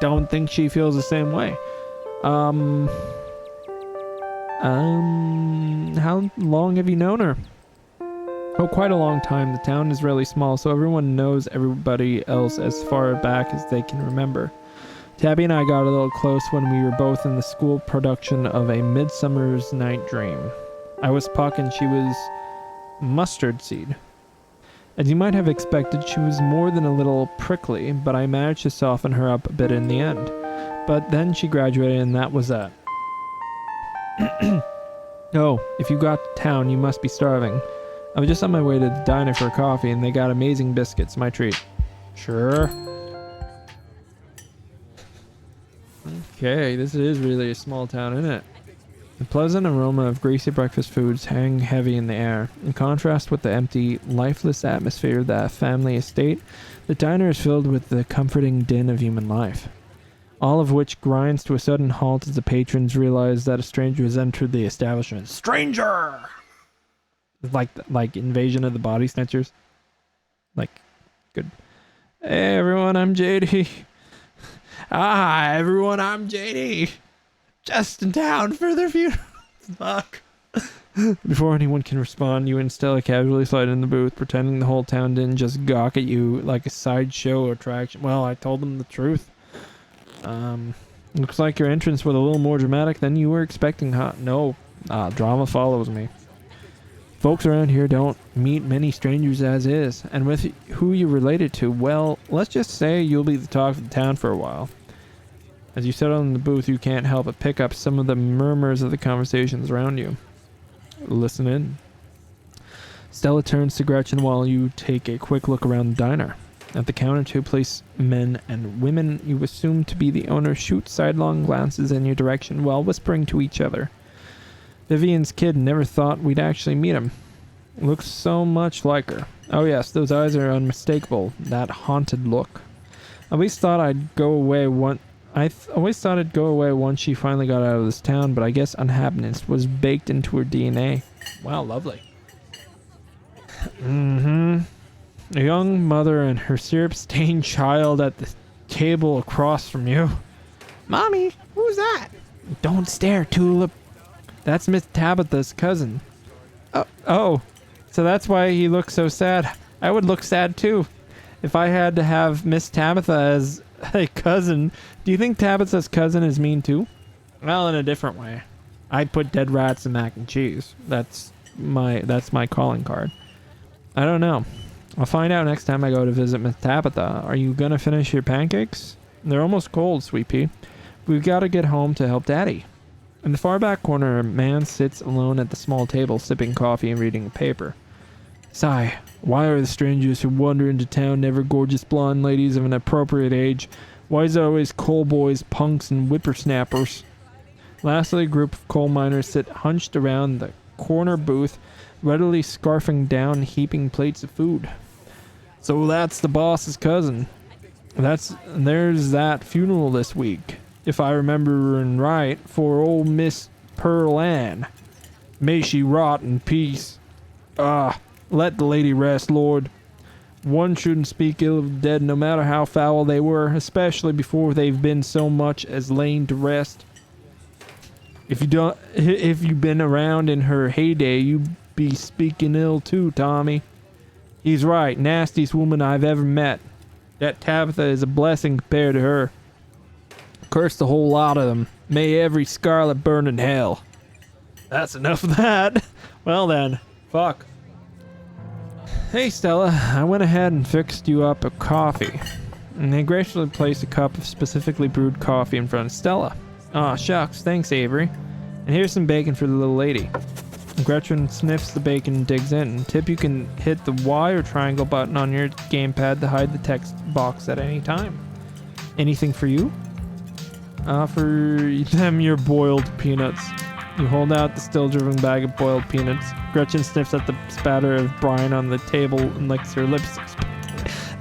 don't think she feels the same way. How long have you known her? Oh, quite a long time. The town is really small, so everyone knows everybody else as far back as they can remember. Tabby and I got a little close when we were both in the school production of A Midsummer's Night Dream. I was Puck and she was Mustard Seed. As you might have expected, she was more than a little prickly, but I managed to soften her up a bit in the end. But then she graduated and that was that. Oh, if you got to town, you must be starving. I was just on my way to the diner for a coffee and they got amazing biscuits, my treat. Sure. Okay, this is really a small town, isn't it? The pleasant aroma of greasy breakfast foods hang heavy in the air. In contrast with the empty, lifeless atmosphere of that family estate, the diner is filled with the comforting din of human life. All of which grinds to a sudden halt as the patrons realize that a stranger has entered the establishment. Stranger! Like Invasion of the Body Snatchers. Like, good. Hey everyone, I'm JD. Hi everyone, I'm JD. Just in town for their funeral. Fuck. Before anyone can respond, you and Stella casually slide in the booth, pretending the whole town didn't just gawk at you like a sideshow attraction. Well, I told them the truth. Looks like your entrance was a little more dramatic than you were expecting, huh? No, drama follows me. Folks around here don't meet many strangers as is, and with who you're related to, well, let's just say you'll be the talk of the town for a while. As you settle in the booth, you can't help but pick up some of the murmurs of the conversations around you. Listen in. Stella turns to Gretchen while you take a quick look around the diner. At the counter, two policemen and women you assume to be the owner shoot sidelong glances in your direction while whispering to each other. Vivian's kid never thought we'd actually meet him. Looks so much like her. Oh yes, those eyes are unmistakable. That haunted look. I always thought I'd go away always thought it'd go away once she finally got out of this town, but I guess unhappiness was baked into her DNA. Wow, lovely. A young mother and her syrup-stained child at the table across from you. Mommy, who's that? Don't stare, Tulip. That's Miss Tabitha's cousin. Oh, so that's why he looks so sad. I would look sad too. If I had to have Miss Tabitha as a cousin, do you think Tabitha's cousin is mean too? Well, in a different way. I'd put dead rats in mac and cheese. That's my calling card. I don't know. I'll find out next time I go to visit Miss Tabitha. Are you gonna finish your pancakes? They're almost cold, Sweet Pea. We've got to get home to help Daddy. In the far back corner, a man sits alone at the small table, sipping coffee and reading a paper. Sigh. Why are the strangers who wander into town never gorgeous blonde ladies of an appropriate age? Why is it always coal boys, punks, and whippersnappers? Lastly, a group of coal miners sit hunched around the corner booth, readily scarfing down heaping plates of food. So that's the boss's cousin. There's that funeral this week, if I remember right, for old Miss Pearl Ann. May she rot in peace. Let the lady rest, Lord. One shouldn't speak ill of the dead, no matter how foul they were, especially before they've been so much as lain to rest. If you've been around in her heyday, you'd be speaking ill too, Tommy. He's right, nastiest woman I've ever met. That Tabitha is a blessing compared to her. Curse the whole lot of them. May every Scarlet burn in hell. That's enough of that. Well then, fuck. Hey Stella, I went ahead and fixed you up a coffee. And they graciously placed a cup of specifically brewed coffee in front of Stella. Aw, shucks, thanks Avery. And here's some bacon for the little lady. Gretchen sniffs the bacon and digs in. Tip, you can hit the Y or triangle button on your gamepad to hide the text box at any time. Anything for you? For them your boiled peanuts. You hold out the still-driven bag of boiled peanuts. Gretchen sniffs at the spatter of brine on the table and licks her lips.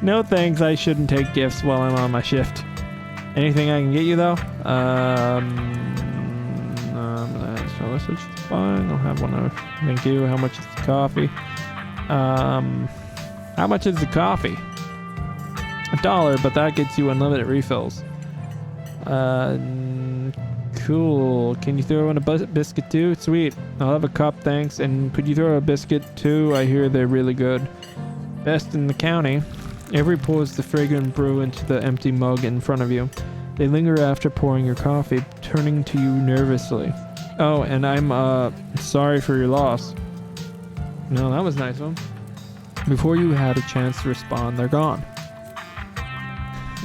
No thanks, I shouldn't take gifts while I'm on my shift. Anything I can get you, though? Sausage, fine. I'll have one of. Thank you. How much is the coffee? How much is the coffee? $1, but that gets you unlimited refills. Cool. Can you throw in a biscuit too? Sweet. I'll have a cup, thanks. And could you throw a biscuit too? I hear they're really good. Best in the county. Avery pours the fragrant brew into the empty mug in front of you. They linger after pouring your coffee, turning to you nervously. Oh, and I'm sorry for your loss. No, that was nice of them. Before you had a chance to respond, they're gone.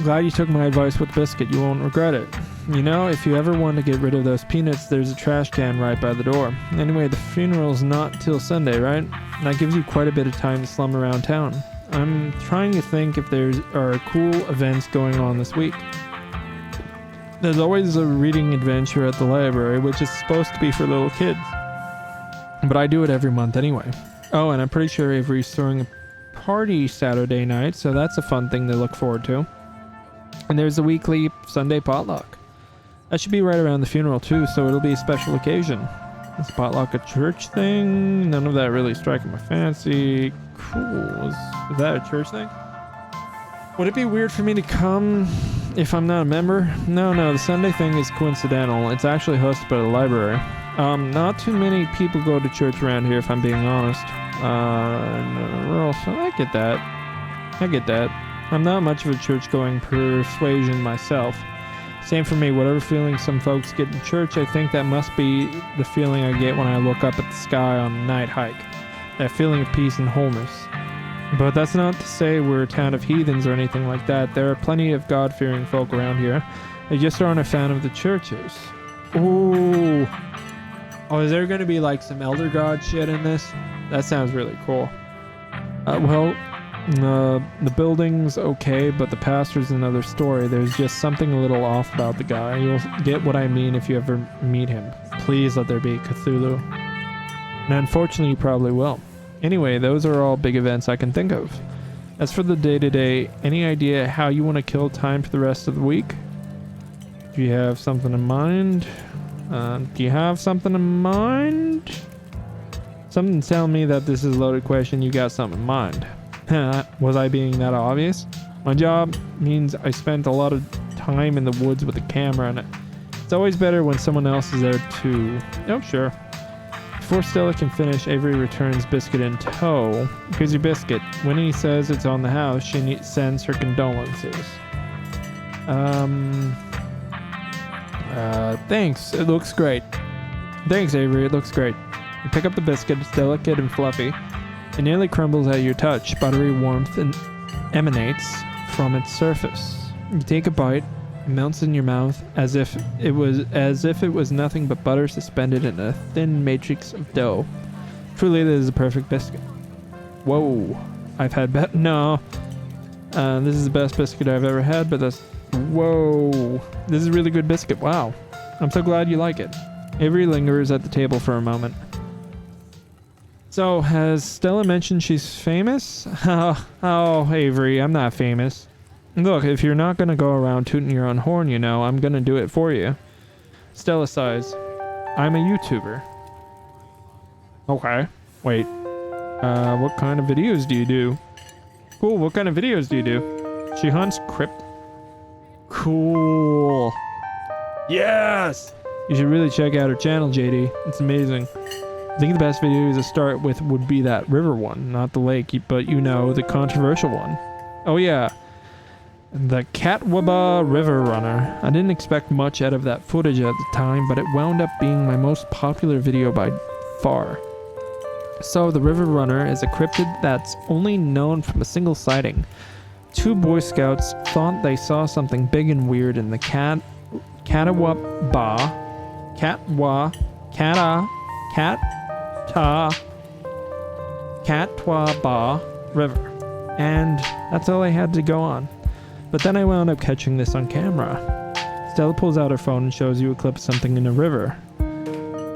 Glad you took my advice with biscuit. You won't regret it. You know, if you ever want to get rid of those peanuts, there's a trash can right by the door. Anyway, the funeral's not till Sunday, right? That gives you quite a bit of time to slum around town. I'm trying to think if there are cool events going on this week. There's always a reading adventure at the library, which is supposed to be for little kids. But I do it every month anyway. Oh, and I'm pretty sure Avery's throwing a party Saturday night, so that's a fun thing to look forward to. And there's a weekly Sunday potluck. That should be right around the funeral too, so it'll be a special occasion. Is potluck a church thing? None of that really striking my fancy. Cool. Is that a church thing? Would it be weird for me to come if I'm not a member? No, the Sunday thing is coincidental. It's actually hosted by the library. Not too many people go to church around here, if I'm being honest. No, so I get that. I'm not much of a church-going persuasion myself. Same for me. Whatever feeling some folks get in church, I think that must be the feeling I get when I look up at the sky on a night hike. That feeling of peace and wholeness. But that's not to say we're a town of heathens or anything like that. There are plenty of God-fearing folk around here. They just aren't a fan of the churches. Ooh. Oh, is there going to be like some elder god shit in this? That sounds really cool. Well, The building's okay, but the pastor's another story. There's just something a little off about the guy. You'll get what I mean if you ever meet him. Please let there be Cthulhu. And unfortunately, you probably will. Anyway, those are all big events I can think of. As for the day-to-day, any idea how you want to kill time for the rest of the week? Do you have something in mind? Something's telling me that this is a loaded question. You got something in mind. Was I being that obvious? My job means I spent a lot of time in the woods with a camera, and it's always better when someone else is there too. Oh, sure. Before Stella can finish, Avery returns Biscuit in tow. Here's your biscuit. When he says it's on the house, she sends her condolences. Thanks. It looks great. Thanks, Avery. It looks great. You pick up the biscuit. It's delicate and fluffy. It nearly crumbles at your touch. Buttery warmth emanates from its surface. You take a bite. It melts in your mouth as if it was nothing but butter suspended in a thin matrix of dough. Truly, this is a perfect biscuit. Whoa. I've had no. This is the best biscuit I've ever had, but that's... Whoa. This is a really good biscuit. Wow. I'm so glad you like it. Avery lingers at the table for a moment. So, has Stella mentioned she's famous? Oh, Avery, I'm not famous. Look, if you're not gonna go around tooting your own horn, you know, I'm gonna do it for you. Stella sighs. I'm a YouTuber. Okay. Wait. What kind of videos do you do? Cool, what kind of videos do you do? She hunts crypt. Cool. Yes! You should really check out her channel, JD. It's amazing. I think the best videos to start with would be that river one, not the lake, but you know, the controversial one. Oh yeah, the Catawba River Runner. I didn't expect much out of that footage at the time, but it wound up being my most popular video by far. So the River Runner is a cryptid that's only known from a single sighting. 2 Boy Scouts thought they saw something big and weird in the Catawba River, and that's all I had to go on. But then I wound up catching this on camera. Stella pulls out her phone and shows you a clip of something in a river.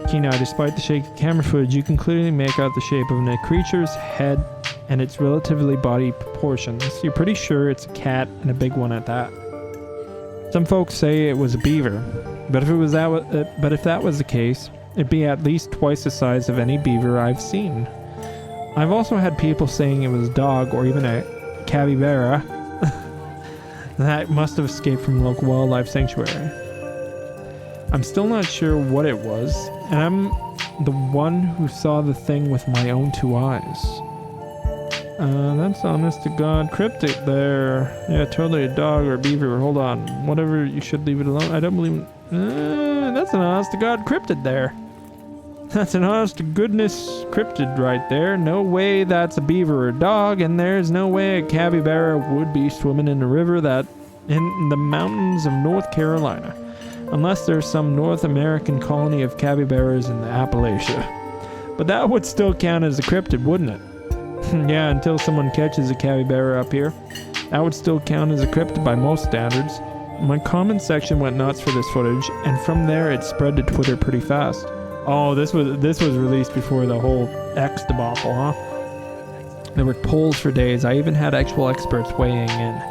Kenai, despite the shaky camera footage, you can clearly make out the shape of a creature's head and its relatively body proportions. You're pretty sure it's a cat, and a big one at that. Some folks say it was a beaver, but if that was the case, it'd be at least twice the size of any beaver I've seen. I've also had people saying it was a dog or even a capybara that must have escaped from a local wildlife sanctuary. I'm still not sure what it was, and I'm the one who saw the thing with my own 2 eyes. That's honest to God cryptic there. Yeah, totally a dog or a beaver. Hold on. Whatever, you should leave it alone. I don't believe... that's an honest to God cryptid there. That's an honest to goodness cryptid right there. No way that's a beaver or a dog, and there's no way a capybara would be swimming in a river that in the mountains of North Carolina. Unless there's some North American colony of capybaras in the Appalachia. But that would still count as a cryptid, wouldn't it? Yeah, until someone catches a capybara up here. That would still count as a cryptid by most standards. My comment section went nuts for this footage, and from there it spread to Twitter pretty fast. Oh, this was released before the whole X debacle, huh? There were polls for days. I even had actual experts weighing in.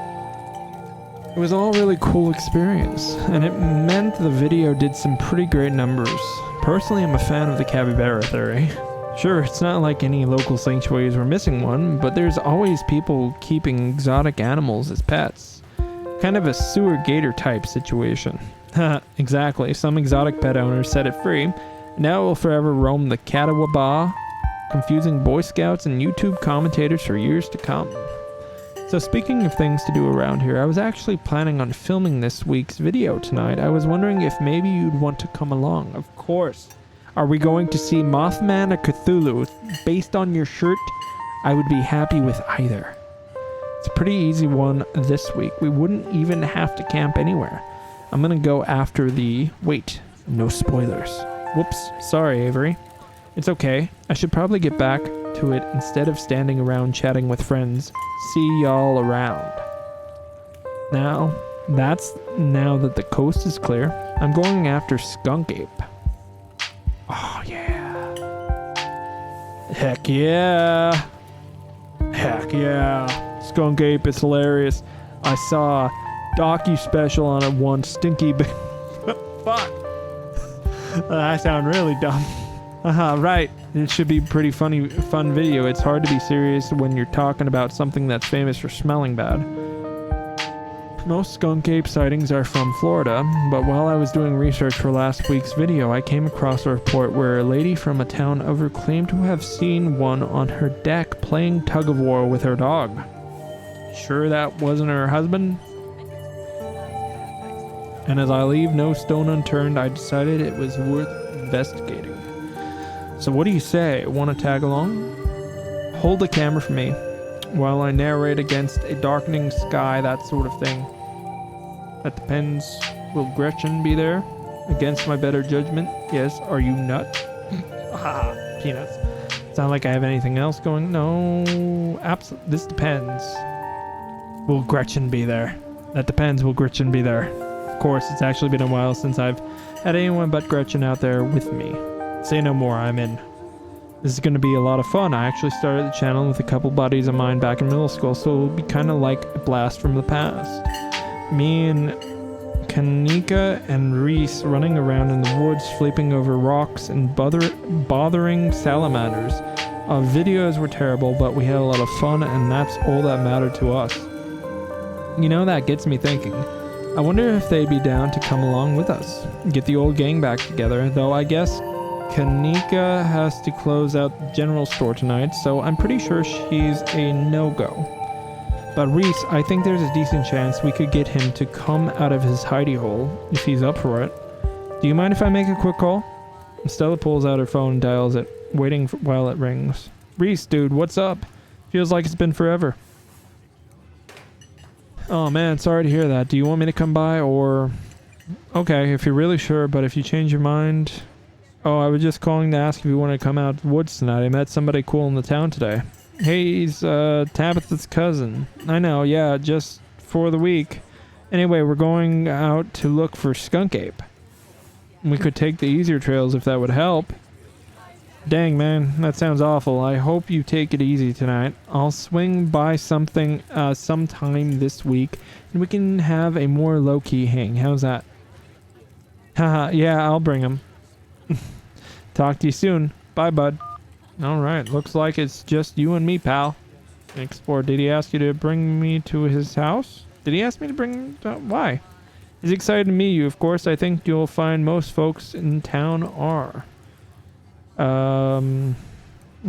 It was all a really cool experience, and it meant the video did some pretty great numbers. Personally, I'm a fan of the capybara theory. Sure, it's not like any local sanctuaries were missing one, but there's always people keeping exotic animals as pets. Kind of a sewer gator type situation. Exactly, some exotic pet owners set it free. Now it will forever roam the Catawba, confusing Boy Scouts and YouTube commentators for years to come. So speaking of things to do around here, I was actually planning on filming this week's video tonight. I was wondering if maybe you'd want to come along. Of course. Are we going to see Mothman or Cthulhu? Based on your shirt, I would be happy with either. It's a pretty easy one this week. We wouldn't even have to camp anywhere. I'm gonna go after the... Wait, no spoilers. Whoops, sorry Avery. It's okay. I should probably get back to to it instead of standing around chatting with friends. See y'all around. Now that the coast is clear, I'm going after Skunk Ape. Oh yeah. Heck yeah. Heck yeah. Skunk Ape is hilarious. I saw a docu-special on it once. Stinky fuck. I sound really dumb. Right. It should be pretty fun video. It's hard to be serious when you're talking about something that's famous for smelling bad. Most skunk ape sightings are from Florida, but while I was doing research for last week's video, I came across a report where a lady from a town over claimed to have seen one on her deck playing tug-of-war with her dog. Sure that wasn't her husband? And as I leave no stone unturned, I decided it was worth investigating. So what do you say? Want to tag along? Hold the camera for me while I narrate against a darkening sky, that sort of thing. That depends. Will Gretchen be there? Against my better judgment? Yes. Are you nut? Peanuts. Sound like I have anything else going? No. Absolutely. This depends. Will Gretchen be there? That depends. Will Gretchen be there? Of course, it's actually been a while since I've had anyone but Gretchen out there with me. Say no more, I'm in. This is going to be a lot of fun. I actually started the channel with a couple buddies of mine back in middle school, so it'll be kind of like a blast from the past. Me and Kanika and Reese running around in the woods, flipping over rocks and bothering salamanders. Our videos were terrible, but we had a lot of fun, and that's all that mattered to us. You know, that gets me thinking. I wonder if they'd be down to come along with us. Get the old gang back together, though I guess Kanika has to close out the general store tonight, so I'm pretty sure she's a no-go. But Reese, I think there's a decent chance we could get him to come out of his hidey hole, if he's up for it. Do you mind if I make a quick call? Stella pulls out her phone and dials it, waiting while it rings. Reese, dude, what's up? Feels like it's been forever. Oh man, sorry to hear that. Do you want me to come by or... Okay, if you're really sure, but if you change your mind... Oh, I was just calling to ask if you want to come out to the woods tonight. I met somebody cool in the town today. Hey, he's Tabitha's cousin. I know, yeah, just for the week. Anyway, we're going out to look for Skunk Ape. We could take the easier trails if that would help. Dang, man, that sounds awful. I hope you take it easy tonight. I'll swing by sometime this week, and we can have a more low-key hang. How's that? Haha, yeah, I'll bring him. Talk to you soon. Bye, bud. Alright, looks like it's just you and me, pal. Explore, did he ask you to bring me to his house? Did he ask me to bring... why? He's excited to meet you, of course. I think you'll find most folks in town are. I'm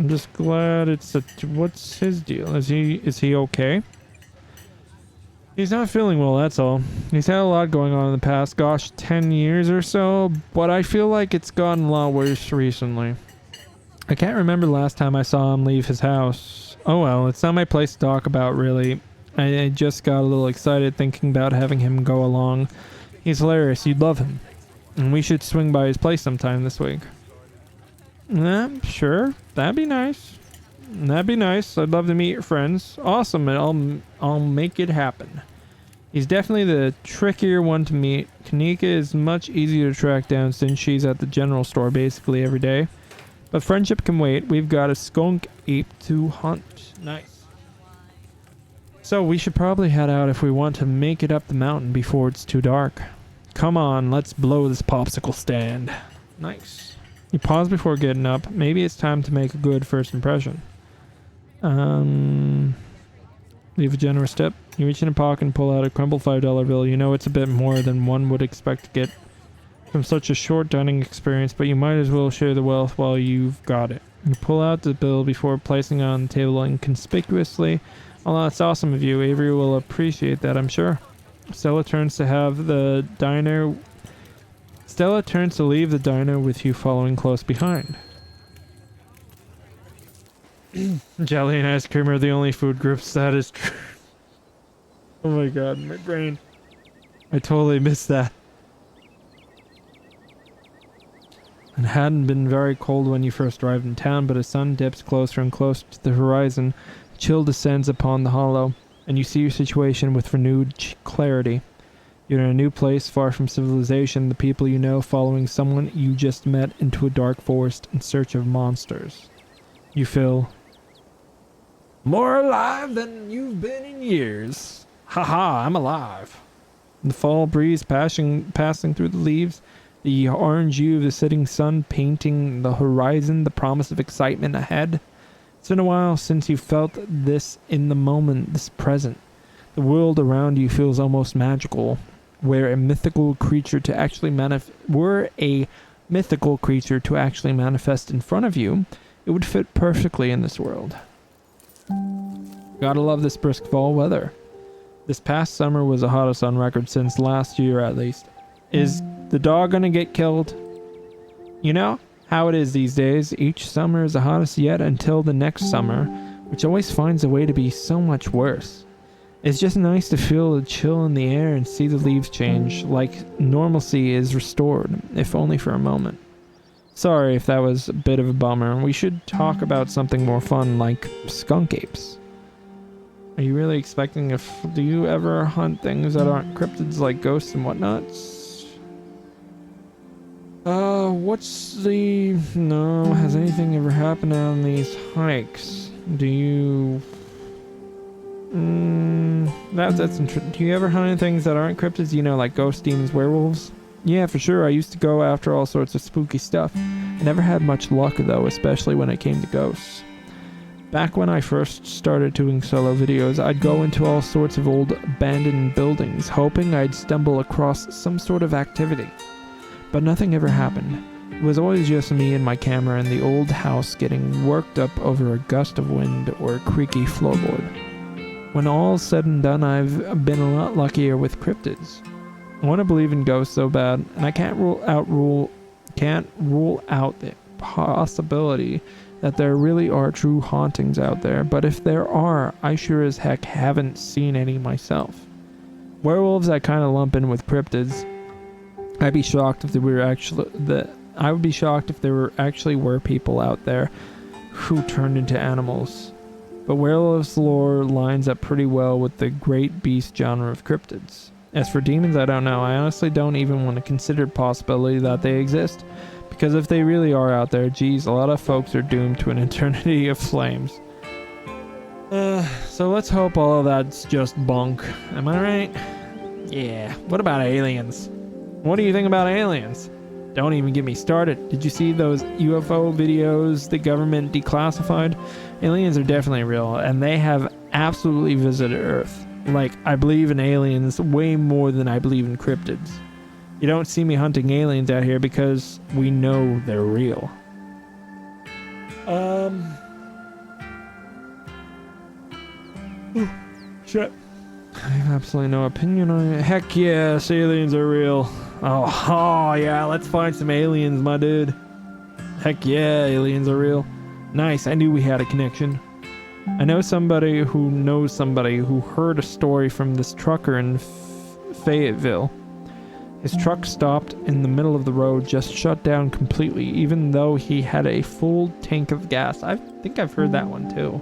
just glad it's a... What's his deal? Is he okay? He's not feeling well, that's all. He's had a lot going on in the past, gosh, 10 years or so, but I feel like it's gotten a lot worse recently. I can't remember the last time I saw him leave his house. Oh well, it's not my place to talk about, really. I just got a little excited thinking about having him go along. He's hilarious, you'd love him. And we should swing by his place sometime this week. Sure, that'd be nice. That'd be nice. I'd love to meet your friends. Awesome, and I'll make it happen. He's definitely the trickier one to meet. Kanika is much easier to track down since she's at the general store basically every day. But friendship can wait. We've got a skunk ape to hunt. Nice. So we should probably head out if we want to make it up the mountain before it's too dark. Come on, let's blow this popsicle stand. Nice. You pause before getting up. Maybe it's time to make a good first impression. Leave a generous tip. You reach in a pocket and pull out a crumpled $5 bill. You know it's a bit more than one would expect to get from such a short dining experience, but you might as well share the wealth while you've got it. You pull out the bill before placing it on the table inconspicuously. Oh, that's awesome of you. Avery will appreciate that, I'm sure. Stella turns to leave the diner with you following close behind. Jelly and ice cream are the only food groups that is true. Oh my god, my brain. I totally missed that. It hadn't been very cold when you first arrived in town, but as sun dips closer and closer to the horizon, chill descends upon the hollow, and you see your situation with renewed clarity. You're in a new place, far from civilization, the people you know following someone you just met into a dark forest in search of monsters. You feel more alive than you've been in years. Haha, I'm alive. The fall breeze passing through the leaves, the orange hue of the setting sun painting the horizon, the promise of excitement ahead. It's been a while since you felt this in the moment, this present. The world around you feels almost magical. Were a mythical creature to actually manifest in front of you, it would fit perfectly in this world. Gotta love this brisk fall weather. This past summer was the hottest on record since last year at least. Is the dog gonna get killed? You know how it is these days. Each summer is the hottest yet until the next summer, which always finds a way to be so much worse. It's just nice to feel the chill in the air and see the leaves change, like normalcy is restored, if only for a moment. Sorry if that was a bit of a bummer. We should talk about something more fun, like skunk apes. Are you really expecting do you ever hunt things that aren't cryptids like ghosts and whatnots? Has anything ever happened on these hikes? Do you... Do you ever hunt things that aren't cryptids, like ghosts, demons, werewolves? Yeah, for sure. I used to go after all sorts of spooky stuff. I never had much luck, though, especially when it came to ghosts. Back when I first started doing solo videos, I'd go into all sorts of old abandoned buildings, hoping I'd stumble across some sort of activity. But nothing ever happened. It was always just me and my camera in the old house getting worked up over a gust of wind or a creaky floorboard. When all's said and done, I've been a lot luckier with cryptids. I want to believe in ghosts so bad, and I can't rule out the possibility that there really are true hauntings out there, but if there are, I sure as heck haven't seen any myself. Werewolves I kind of lump in with cryptids. I'd be shocked if there actually were people out there who turned into animals. But werewolves lore lines up pretty well with the great beast genre of cryptids. As for demons, I don't know. I honestly don't even want to consider the possibility that they exist. Because if they really are out there, geez, a lot of folks are doomed to an eternity of flames. So let's hope all of that's just bunk. Am I right? Yeah. What about aliens? What do you think about aliens? Don't even get me started. Did you see those UFO videos the government declassified? Aliens are definitely real, and they have absolutely visited Earth. Like, I believe in aliens way more than I believe in cryptids. You don't see me hunting aliens out here because we know they're real. Shit. I have absolutely no opinion on it. Heck yes, aliens are real. Oh yeah, let's find some aliens, my dude. Heck yeah, aliens are real. Nice, I knew we had a connection. I know somebody who knows somebody who heard a story from this trucker in Fayetteville. His truck stopped in the middle of the road, just shut down completely, even though he had a full tank of gas. I think I've heard that one too.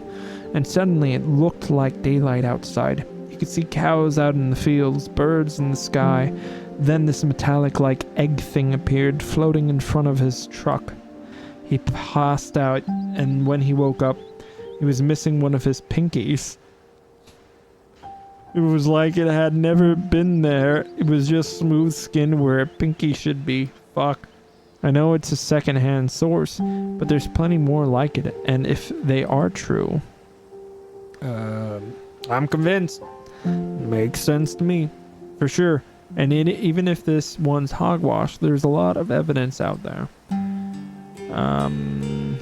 And suddenly it looked like daylight outside. You could see cows out in the fields, birds in the sky. Then this metallic-like egg thing appeared, floating in front of his truck. He passed out, and when he woke up, he was missing one of his pinkies. It was like it had never been there. It was just smooth skin where a pinky should be. Fuck. I know it's a second-hand source, but there's plenty more like it, and if they are true... I'm convinced. Makes sense to me. For sure. And even if this one's hogwash, there's a lot of evidence out there.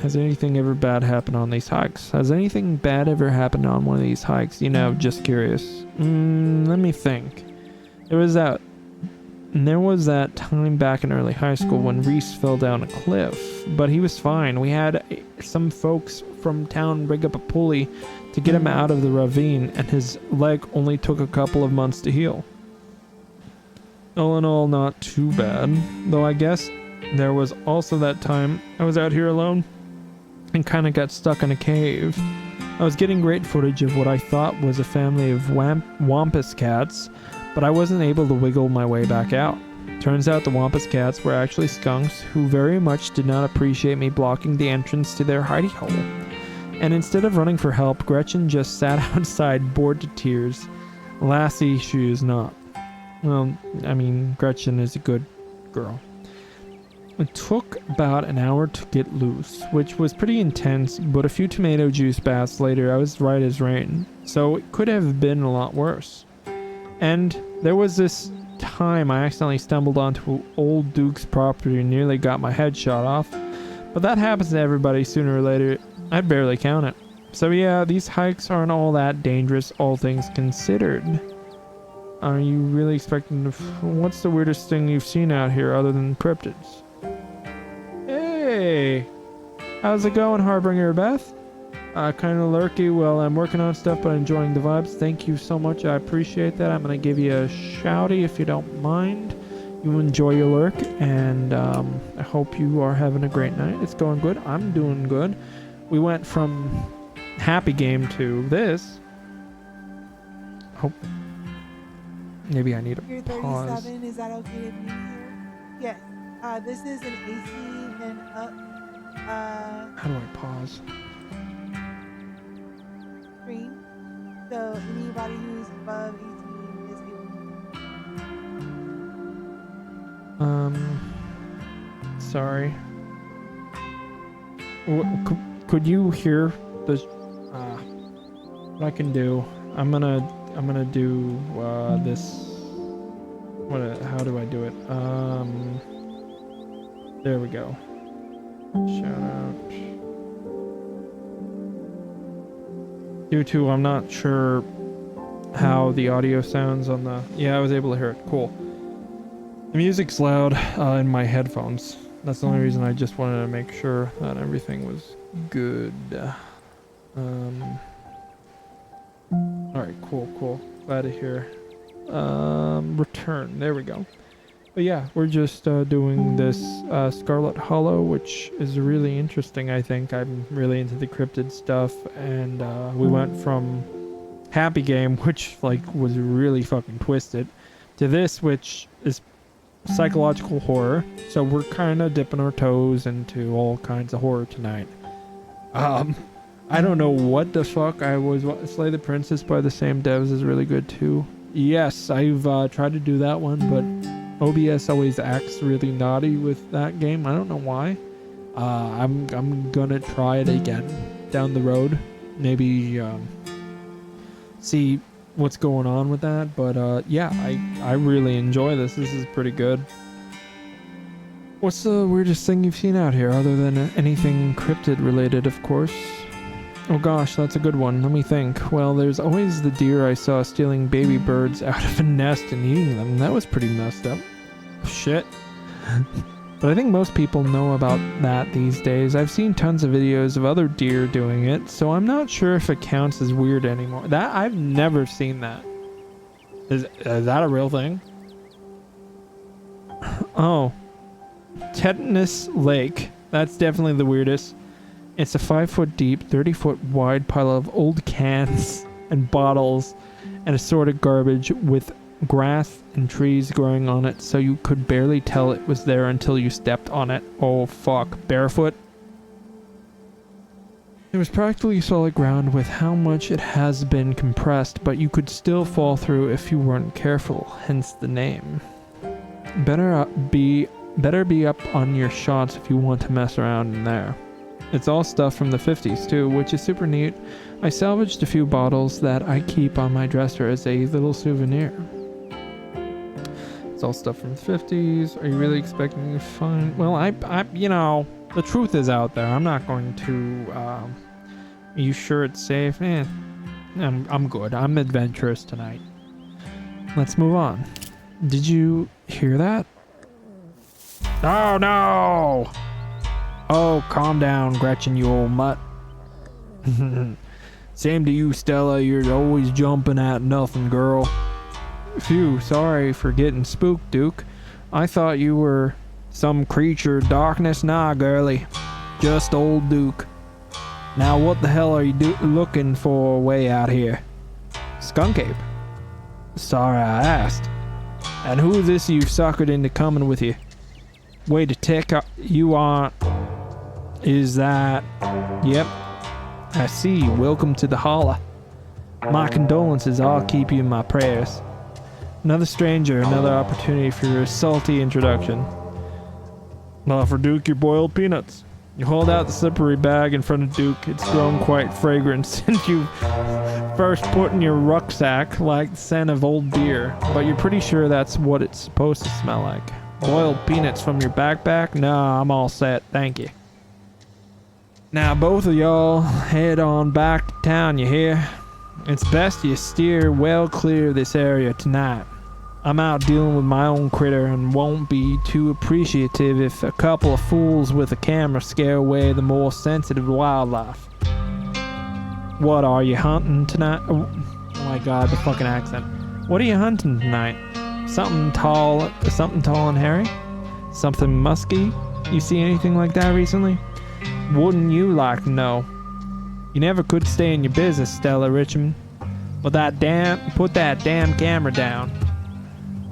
Has anything ever bad happened on these hikes? Has anything bad ever happened on one of these hikes? Just curious. Let me think. There was that time back in early high school when Reese fell down a cliff, but he was fine. We had some folks from town rig up a pulley to get him out of the ravine, and his leg only took a couple of months to heal. All in all, not too bad, though I guess There was also that time I was out here alone and kind of got stuck in a cave. I was getting great footage of what I thought was a family of wampus cats, but I wasn't able to wiggle my way back out. Turns out the wampus cats were actually skunks who very much did not appreciate me blocking the entrance to their hidey hole. And instead of running for help, Gretchen just sat outside, bored to tears. Lassie, she is not. Well, I mean, Gretchen is a good girl. It took about an hour to get loose, which was pretty intense, but a few tomato juice baths later, I was right as rain. So it could have been a lot worse. And there was this time I accidentally stumbled onto old Duke's property and nearly got my head shot off. But that happens to everybody sooner or later. I'd barely count it. So yeah, these hikes aren't all that dangerous, all things considered. Are you really expecting to... What's the weirdest thing you've seen out here other than cryptids? Hey! How's it going, Harbinger Beth? Kind of lurky. Well, I'm working on stuff, but enjoying the vibes. Thank you so much. I appreciate that. I'm going to give you a shouty if you don't mind. You enjoy your lurk, and I hope you are having a great night. It's going good. I'm doing good. We went from happy game to this. Hope. Maybe I need a pause. 37, is that okay to be here? Yes. This is an AC and up. How do I pause? Screen. So anybody who's above 18 is able to. Sorry. Could you hear this? What I can do? I'm gonna do this. How do I do it? There we go. Shout out. Due to I'm not sure how the audio sounds on the... Yeah, I was able to hear it. Cool. The music's loud in my headphones. That's the only reason. I just wanted to make sure that everything was good. Alright, cool. Glad to hear. Return. There we go. But yeah, we're just doing this Scarlet Hollow, which is really interesting, I think. I'm really into the cryptid stuff, and we went from happy game, which like was really fucking twisted, to this, which is psychological horror. So we're kind of dipping our toes into all kinds of horror tonight. I don't know what the fuck I was... Slay the Princess by the same devs is really good too. Yes, I've tried to do that one, but OBS always acts really naughty with that game. I don't know why. I'm gonna try it again down the road. Maybe see what's going on with that. But yeah, I really enjoy this. This is pretty good. What's the weirdest thing you've seen out here, other than anything cryptid related, of course? Oh gosh, that's a good one. Let me think. Well, there's always the deer I saw stealing baby birds out of a nest and eating them. That was pretty messed up. Shit. But I think most people know about that these days. I've seen tons of videos of other deer doing it, so I'm not sure if it counts as weird anymore. That I've never seen that. Is that a real thing? Oh. Tetanus Lake. That's definitely the weirdest. It's a 5-foot deep, 30-foot wide pile of old cans and bottles and assorted garbage with grass and trees growing on it, so you could barely tell it was there until you stepped on it. Oh fuck. Barefoot? It was practically solid ground with how much it has been compressed, but you could still fall through if you weren't careful, hence the name. Better be up on your shots if you want to mess around in there. It's all stuff from the 50s too, which is super neat. I salvaged a few bottles that I keep on my dresser as a little souvenir. It's all stuff from the 50s. Are you really expecting to find... Well, I you know, the truth is out there. I'm not going to... Are you sure it's safe? I'm good. I'm adventurous tonight. Let's move on. Did you hear that? Oh no! Oh, calm down, Gretchen, you old mutt. Same to you, Stella. You're always jumping at nothing, girl. Phew, sorry for getting spooked, Duke. I thought you were Some creature of darkness? Nah, girlie. Just old Duke. Now what the hell are you looking for way out here? Skunk Ape. Sorry I asked. And who is this you've suckered into coming with you? Wait a tick, you aren't... Is that... Yep. I see. Welcome to the holler. My condolences, I'll keep you in my prayers. Another stranger, another opportunity for your salty introduction. Now for Duke, your boiled peanuts. You hold out the slippery bag in front of Duke. It's grown quite fragrant since you first put in your rucksack, like the scent of old beer. But you're pretty sure that's what it's supposed to smell like. Boiled peanuts from your backpack? Nah, I'm all set, thank you. Now both of y'all head on back to town, you hear? It's best you steer well clear of this area tonight. I'm out dealing with my own critter and won't be too appreciative if a couple of fools with a camera scare away the more sensitive wildlife. What are you hunting tonight? Oh my god, the fucking accent. What are you hunting tonight? Something tall and hairy? Something musky? You see anything like that recently? Wouldn't you like to know? You never could stay in your business, Stella Richmond. But put that damn camera down.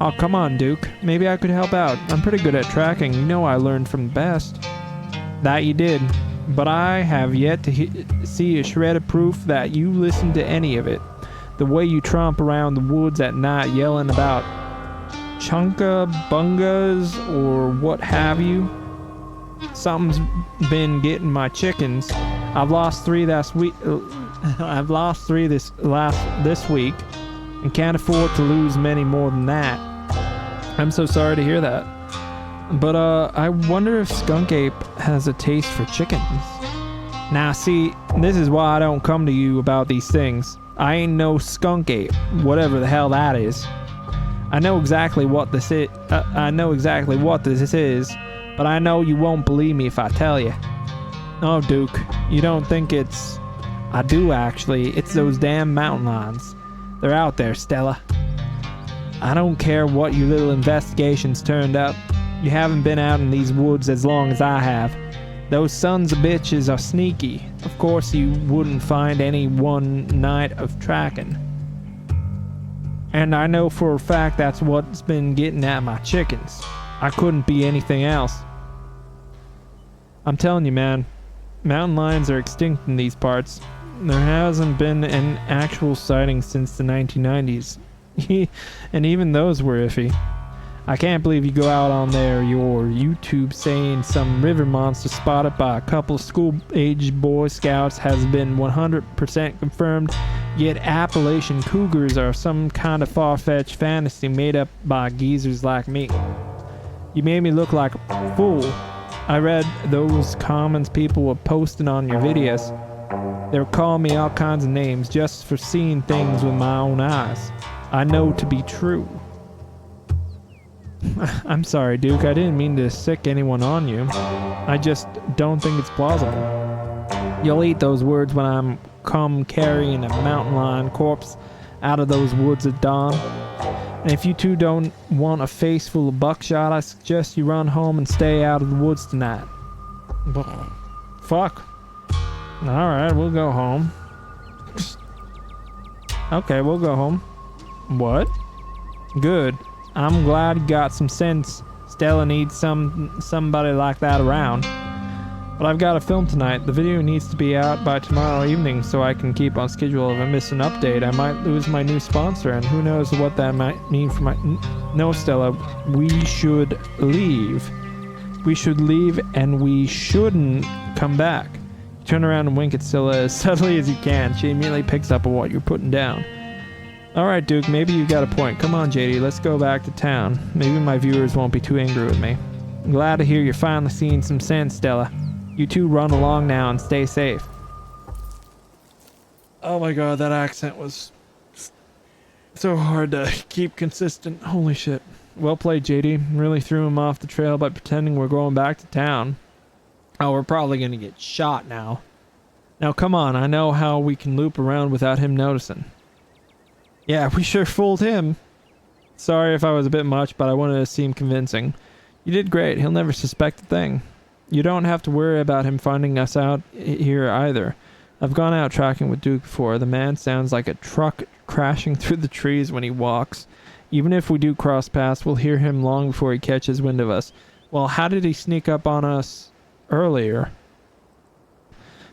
Oh, come on, Duke. Maybe I could help out. I'm pretty good at tracking. You know I learned from the best. That you did. But I have yet to see a shred of proof that you listened to any of it. The way you tromp around the woods at night yelling about chunka bungas or what have you. Something's been getting my chickens. I've lost three this week. This week. And can't afford to lose many more than that. I'm so sorry to hear that. But I wonder if Skunk Ape has a taste for chickens. Now see, this is why I don't come to you about these things. I ain't no Skunk Ape, whatever the hell that is. I know exactly what this is. But I know you won't believe me if I tell you. Oh, Duke, you don't think it's... I do actually. It's those damn mountain lions. They're out there, Stella. I don't care what your little investigations turned up. You haven't been out in these woods as long as I have. Those sons of bitches are sneaky. Of course you wouldn't find any one night of tracking. And I know for a fact that's what's been getting at my chickens. I couldn't be anything else. I'm telling you, man, mountain lions are extinct in these parts. There hasn't been an actual sighting since the 1990s. And even those were iffy. I can't believe you go out on your YouTube saying some river monster spotted by a couple of school-aged Boy Scouts has been 100% confirmed, yet Appalachian cougars are some kind of far-fetched fantasy made up by geezers like me. You made me look like a fool. I read those comments people were posting on your videos. They were calling me all kinds of names just for seeing things with my own eyes. I know to be true. I'm sorry, Duke. I didn't mean to sick anyone on you. I just don't think it's plausible. You'll eat those words when I'm come carrying a mountain lion corpse out of those woods at dawn. And if you two don't want a face full of buckshot, I suggest you run home and stay out of the woods tonight. Fuck. Alright, we'll go home. Okay, we'll go home. What? Good. I'm glad you got some sense. Stella needs somebody like that around. But I've got a film tonight. The video needs to be out by tomorrow evening so I can keep on schedule. If I miss an update, I might lose my new sponsor, and who knows what that might mean for my... No, Stella, we should leave. We should leave, and we shouldn't come back. You turn around and wink at Stella as subtly as you can. She immediately picks up on what you're putting down. Alright, Duke, maybe you got a point. Come on, JD, let's go back to town. Maybe my viewers won't be too angry with me. I'm glad to hear you're finally seeing some sense, Stella. You two run along now and stay safe. Oh my god, that accent was so hard to keep consistent. Holy shit. Well played, JD. Really threw him off the trail by pretending we're going back to town. Oh, we're probably gonna get shot now. Now come on, I know how we can loop around without him noticing. Yeah, we sure fooled him. Sorry if I was a bit much, but I wanted to seem convincing. You did great. He'll never suspect a thing. You don't have to worry about him finding us out here either. I've gone out tracking with Duke before. The man sounds like a truck crashing through the trees when he walks. Even if we do cross paths, we'll hear him long before he catches wind of us. Well, how did he sneak up on us earlier?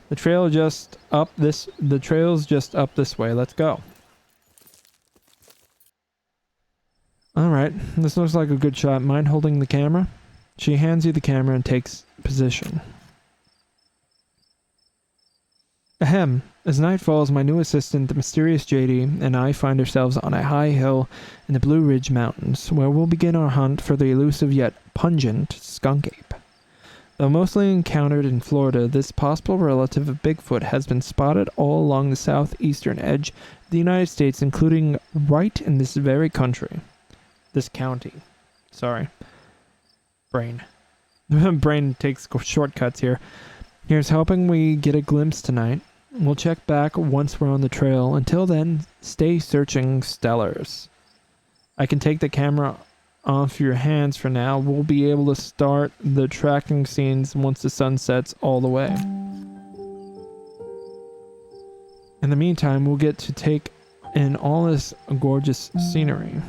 The trail's just up this way. Let's go. Alright, this looks like a good shot. Mind holding the camera? She hands you the camera and takes position. Ahem. As night falls, my new assistant, the mysterious JD, and I find ourselves on a high hill in the Blue Ridge Mountains, where we'll begin our hunt for the elusive yet pungent skunk ape. Though mostly encountered in Florida, this possible relative of Bigfoot has been spotted all along the southeastern edge of the United States, including right in this very country. This county. Sorry. Brain. Brain takes shortcuts here. Here's hoping we get a glimpse tonight. We'll check back once we're on the trail. Until then, stay searching stellars. I can take the camera off your hands for now. We'll be able to start the tracking scenes once the sun sets all the way. In the meantime, we'll get to take in all this gorgeous scenery.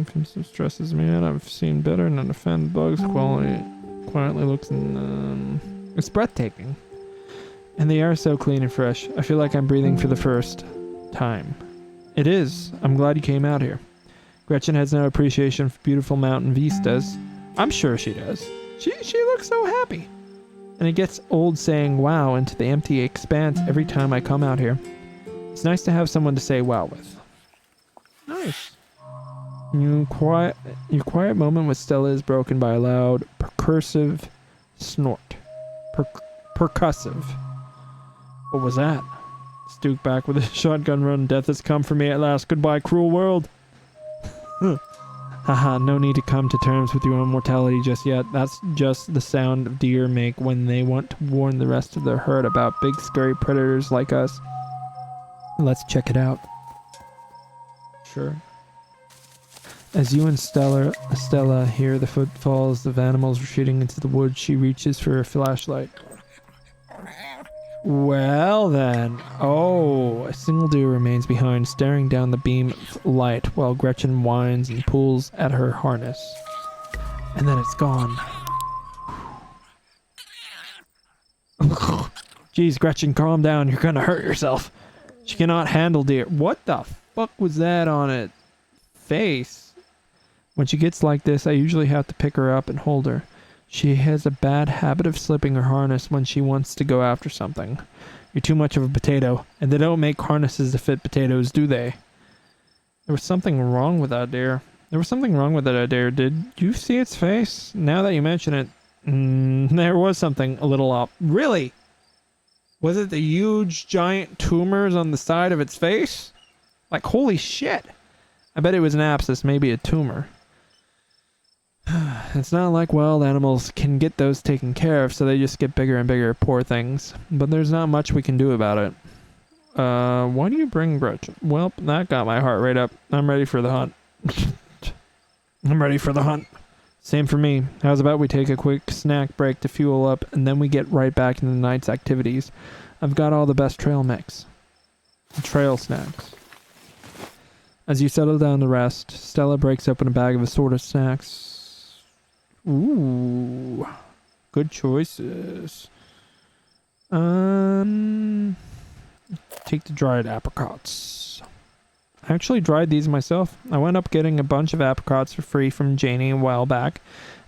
From some stresses me out. I've seen better and offend bugs. Quietly looks and it's breathtaking. And the air is so clean and fresh. I feel like I'm breathing for the first time. It is. I'm glad you came out here. Gretchen has no appreciation for beautiful mountain vistas. I'm sure she does. She looks so happy. And it gets old saying wow into the empty expanse every time I come out here. It's nice to have someone to say wow with. Nice. Your quiet moment with Stella is broken by a loud, percussive snort. Percussive. What was that? Duke back with a shotgun run. Death has come for me at last. Goodbye, cruel world. Haha, no need to come to terms with your own mortality just yet. That's just the sound of deer make when they want to warn the rest of their herd about big scary predators like us. Let's check it out. Sure. As you and Stella hear the footfalls of animals retreating into the woods, she reaches for a flashlight. Well then. Oh, a single deer remains behind, staring down the beam of light while Gretchen whines and pulls at her harness. And then it's gone. Jeez, Gretchen, calm down. You're gonna hurt yourself. She cannot handle deer. What the fuck was that on its face? When she gets like this, I usually have to pick her up and hold her. She has a bad habit of slipping her harness when she wants to go after something. You're too much of a potato, and they don't make harnesses to fit potatoes, do they? There was something wrong with that deer. Did you see its face? Now that you mention it, there was something a little off. Really? Was it the huge, giant tumors on the side of its face? Like, holy shit. I bet it was an abscess, maybe a tumor. It's not like wild animals can get those taken care of, so they just get bigger and bigger, poor things. But there's not much we can do about it. Why do you bring Gretchen? Well, that got my heart rate up. I'm ready for the hunt. Same for me. How's about we take a quick snack break to fuel up, and then we get right back into the night's activities. I've got all the best trail mix. Trail snacks. As you settle down to rest, Stella breaks open a bag of assorted snacks. Ooh, good choices. Take the dried apricots. I actually dried these myself. I wound up getting a bunch of apricots for free from Janie a while back.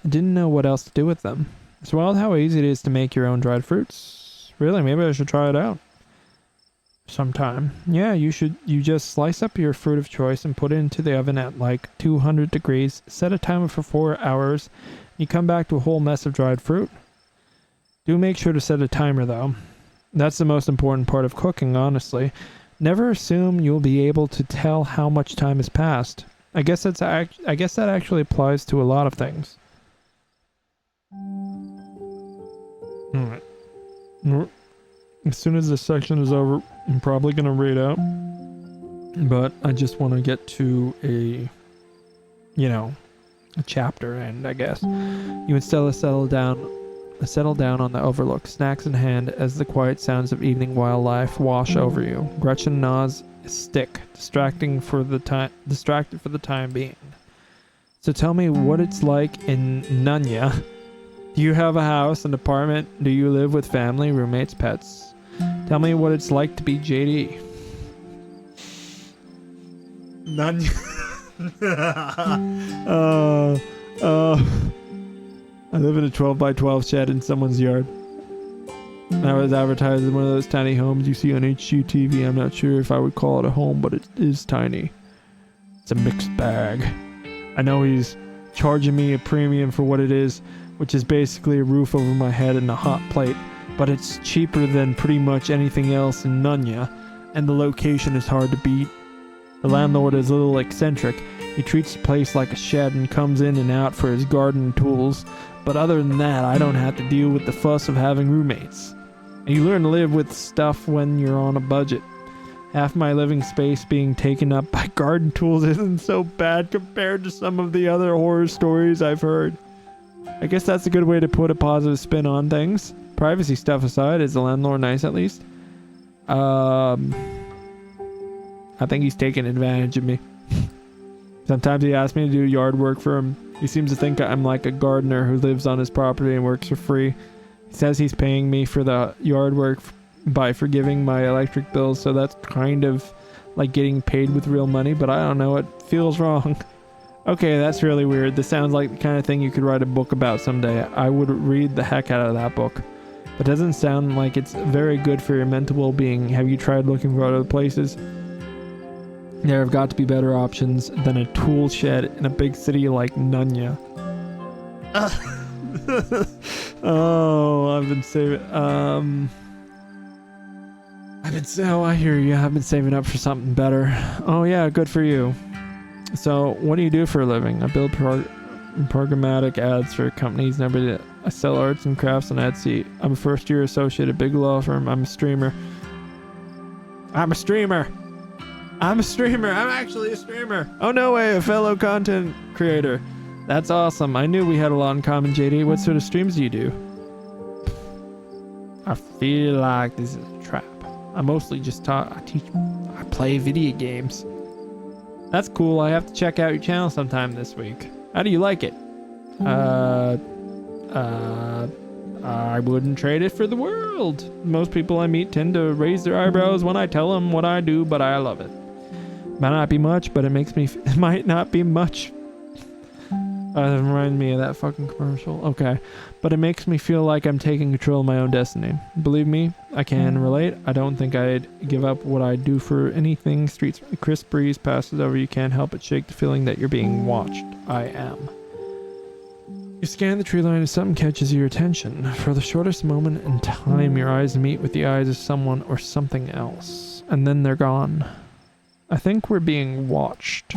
I didn't know what else to do with them. It's wild how easy it is to make your own dried fruits. Really, maybe I should try it out sometime. Yeah, you should. You just slice up your fruit of choice and put it into the oven at like 200 degrees. Set a timer for 4 hours. You come back to a whole mess of dried fruit. Do make sure to set a timer though. That's the most important part of cooking, honestly. Never assume you'll be able to tell how much time has passed. I guess that actually applies to a lot of things. Alright. As soon as this section is over, I'm probably going to raid out. But I just want to get to a you know, a chapter end, I guess. You would still settle down on the overlook, snacks in hand, as the quiet sounds of evening wildlife wash over you. Gretchen gnaws a stick, distracted for the time being. So tell me what it's like in Nunya. Do you have a house, an apartment? Do you live with family, roommates, pets? Tell me what it's like to be JD. Nunya. I live in a 12 by 12 shed in someone's yard. I was advertised in one of those tiny homes you see on HGTV. I'm not sure if I would call it a home, but it is tiny. It's a mixed bag. I know he's charging me a premium for what it is, which is basically a roof over my head and a hot plate, but it's cheaper than pretty much anything else in Nunya, and the location is hard to beat. The landlord is a little eccentric. He treats the place like a shed and comes in and out for his garden tools, but other than that, I don't have to deal with the fuss of having roommates. And you learn to live with stuff when you're on a budget. Half my living space being taken up by garden tools isn't so bad compared to some of the other horror stories I've heard. I guess that's a good way to put a positive spin on things. Privacy stuff aside, is the landlord nice at least? I think he's taking advantage of me. Sometimes he asks me to do yard work for him. He seems to think I'm like a gardener who lives on his property and works for free. He says he's paying me for the yard work by forgiving my electric bills, so that's kind of like getting paid with real money, but I don't know, it feels wrong. Okay, that's really weird. This sounds like the kind of thing you could write a book about someday. I would read the heck out of that book. But it doesn't sound like it's very good for your mental well-being. Have you tried looking for other places? There have got to be better options than a tool shed in a big city like Nunya. Oh, I've been saving. I hear you. I've been saving up for something better. Oh yeah, good for you. So, what do you do for a living? I build programmatic ads for companies and everything. I sell arts and crafts on Etsy. I'm a first-year associate at a big law firm. I'm a streamer. I'm actually a streamer. Oh, no way, a fellow content creator. That's awesome. I knew we had a lot in common, JD. What sort of streams do you do? I feel like this is a trap. I mostly just I play video games. That's cool. I have to check out your channel sometime this week. How do you like it? I wouldn't trade it for the world. Most people I meet tend to raise their eyebrows when I tell them what I do, but I love it. Might not be much, but it might not be much. That reminds me of that fucking commercial. Okay. But it makes me feel like I'm taking control of my own destiny. Believe me, I can relate. I don't think I'd give up what I do for anything. Streets, crisp breeze passes over. You can't help but shake the feeling that you're being watched. I am. You scan the tree line as something catches your attention. For the shortest moment in time, your eyes meet with the eyes of someone or something else. And then they're gone. I think we're being watched.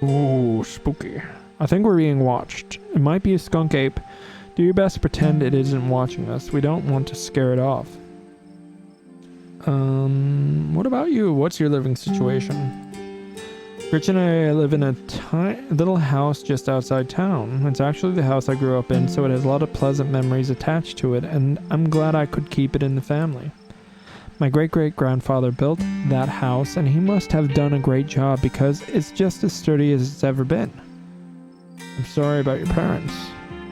Ooh, spooky. I think we're being watched. It might be a skunk ape. Do your best to pretend it isn't watching us. We don't want to scare it off. What about you? What's your living situation? Rich and I live in a tiny little house just outside town. It's actually the house I grew up in, so it has a lot of pleasant memories attached to it, and I'm glad I could keep it in the family. My great-great-grandfather built that house, and he must have done a great job because it's just as sturdy as it's ever been. I'm sorry about your parents.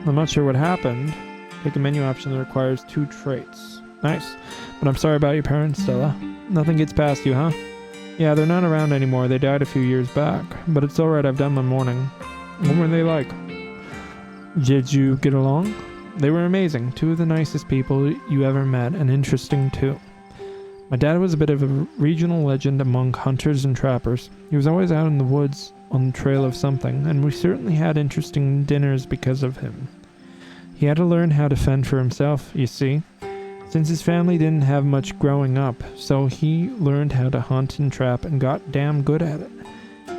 I'm not sure what happened. Pick a menu option that requires 2 traits. Nice. But I'm sorry about your parents, Stella. Nothing gets past you, huh? Yeah, they're not around anymore. They died a few years back. But it's alright, I've done my mourning. What were they like? Did you get along? They were amazing. 2 of the nicest people you ever met, and interesting too. My dad was a bit of a regional legend among hunters and trappers. He was always out in the woods on the trail of something, and we certainly had interesting dinners because of him. He had to learn how to fend for himself, you see, since his family didn't have much growing up, so he learned how to hunt and trap and got damn good at it.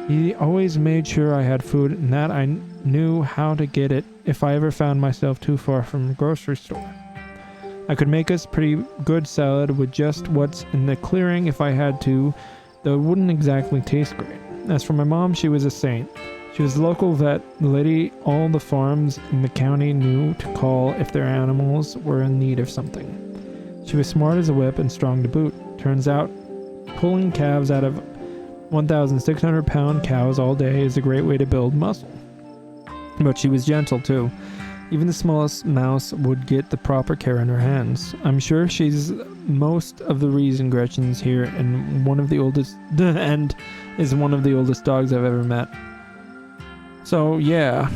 He always made sure I had food and that I knew how to get it if I ever found myself too far from the grocery store. I could make us pretty good salad with just what's in the clearing if I had to, though it wouldn't exactly taste great. As for my mom, she was a saint. She was the local vet, the lady all the farms in the county knew to call if their animals were in need of something. She was smart as a whip and strong to boot. Turns out, pulling calves out of 1,600-pound cows all day is a great way to build muscle. But she was gentle too. Even the smallest mouse would get the proper care in her hands. I'm sure she's most of the reason Gretchen's here and one of the oldest and is one of the oldest dogs I've ever met. So yeah,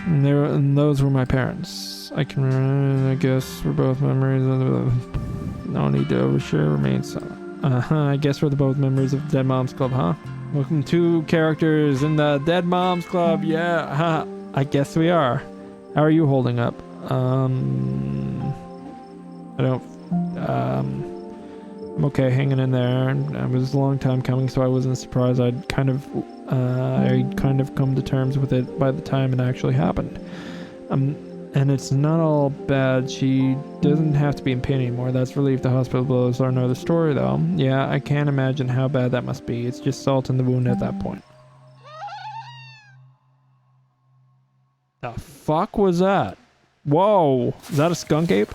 and those were my parents. I guess we're both memories of the... No need to overshare, remain silent. I guess we're both members of the Dead Moms Club, huh? Welcome to characters in the Dead Moms Club, yeah, I guess we are. How are you holding up? I'm okay, hanging in there. It was a long time coming, so I wasn't surprised. I'd kind of come to terms with it by the time it actually happened. And it's not all bad. She doesn't have to be in pain anymore. That's relief. The hospital blows are another story, though. Yeah, I can't imagine how bad that must be. It's just salt in the wound at that point. The fuck was that? Whoa! Is that a skunk ape?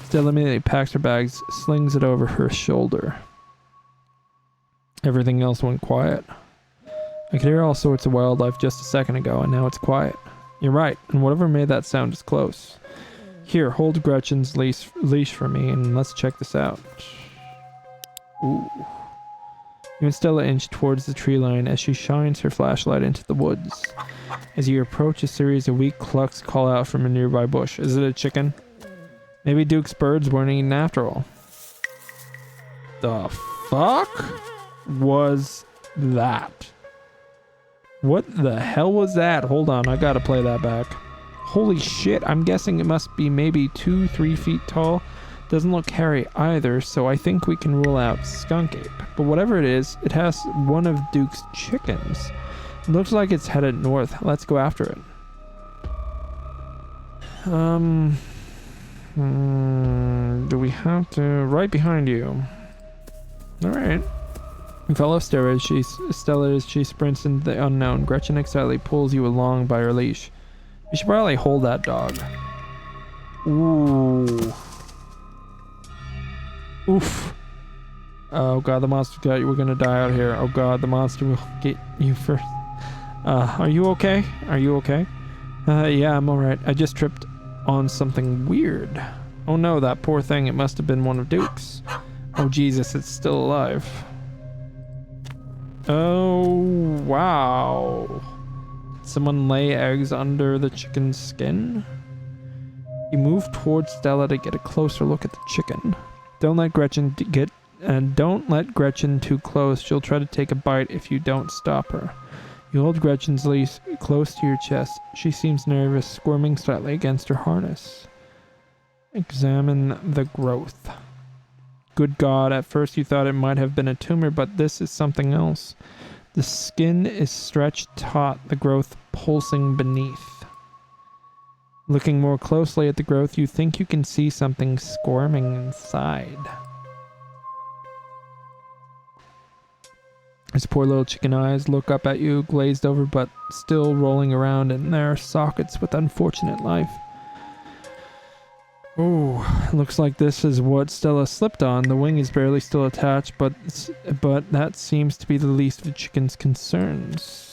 Stella immediately packs her bags, slings it over her shoulder. Everything else went quiet. I could hear all sorts of wildlife just a second ago, and now it's quiet. You're right, and whatever made that sound is close. Here, hold Gretchen's leash for me, and let's check this out. Ooh. You and Stella inch towards the tree line as she shines her flashlight into the woods. As you approach, a series of weak clucks call out from a nearby bush. Is it a chicken? Maybe Duke's birds weren't eaten after all. The fuck was that? What the hell was that? Hold on, I gotta play that back. Holy shit, I'm guessing it must be maybe 2-3 feet tall. Doesn't look hairy either, so I think we can rule out skunk ape. But whatever it is, it has one of Duke's chickens. It looks like it's headed north. Let's go after it. Do we have to... Right behind you. Alright. You fell off stairs. Stella as she sprints into the unknown. Gretchen excitedly pulls you along by her leash. You should probably hold that dog. Ooh. Oof. Oh god, the monster got you. We're gonna die out here. Oh god, the monster will get you first. Are you okay? Are you okay? Yeah, I'm alright. I just tripped on something weird. Oh no, that poor thing. It must have been one of Duke's. Oh Jesus, it's still alive. Oh, wow. Did someone lay eggs under the chicken's skin? You move towards Stella to get a closer look at the chicken. Don't let Gretchen don't let Gretchen too close. She'll try to take a bite if you don't stop her. You hold Gretchen's leash close to your chest. She seems nervous, squirming slightly against her harness. Examine the growth. Good God, at first you thought it might have been a tumor, but this is something else. The skin is stretched taut, the growth pulsing beneath. Looking more closely at the growth, you think you can see something squirming inside. His poor little chicken eyes look up at you, glazed over but still rolling around in their sockets with unfortunate life. Oh, looks like this is what Stella slipped on. The wing is barely still attached, but that seems to be the least of the chicken's concerns.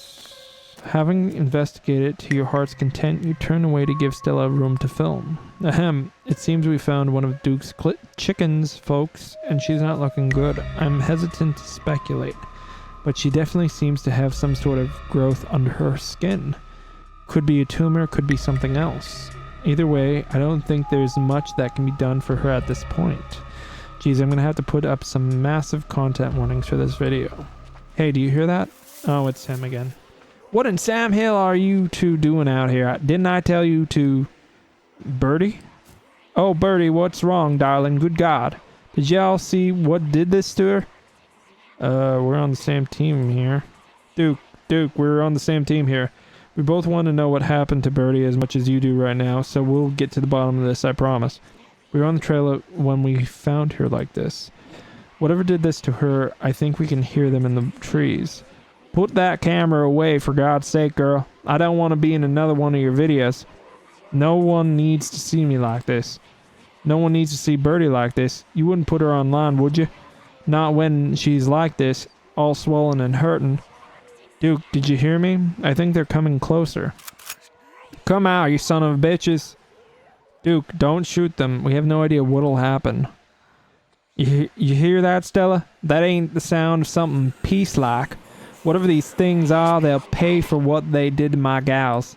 Having investigated to your heart's content, you turn away to give Stella room to film. Ahem, it seems we found one of Duke's chickens, folks, and she's not looking good. I'm hesitant to speculate, but she definitely seems to have some sort of growth under her skin. Could be a tumor, could be something else. Either way, I don't think there's much that can be done for her at this point. Geez, I'm gonna have to put up some massive content warnings for this video. Hey, do you hear that? Oh, it's him again. What in Sam Hill are you two doing out here? Didn't I tell you to... Birdie? Oh, Birdie, what's wrong, darling? Good God. Did y'all see what did this to her? We're on the same team here. Duke, we're on the same team here. We both want to know what happened to Birdie as much as you do right now, so we'll get to the bottom of this, I promise. We were on the trail when we found her like this. Whatever did this to her, I think we can hear them in the trees. Put that camera away, for God's sake, girl. I don't want to be in another one of your videos. No one needs to see me like this. No one needs to see Birdie like this. You wouldn't put her online, would you? Not when she's like this, all swollen and hurting. Duke, did you hear me? I think they're coming closer. Come out, you son of bitches. Duke, don't shoot them. We have no idea what'll happen. You hear that, Stella? That ain't the sound of something peace-like. Whatever these things are, they'll pay for what they did to my gals.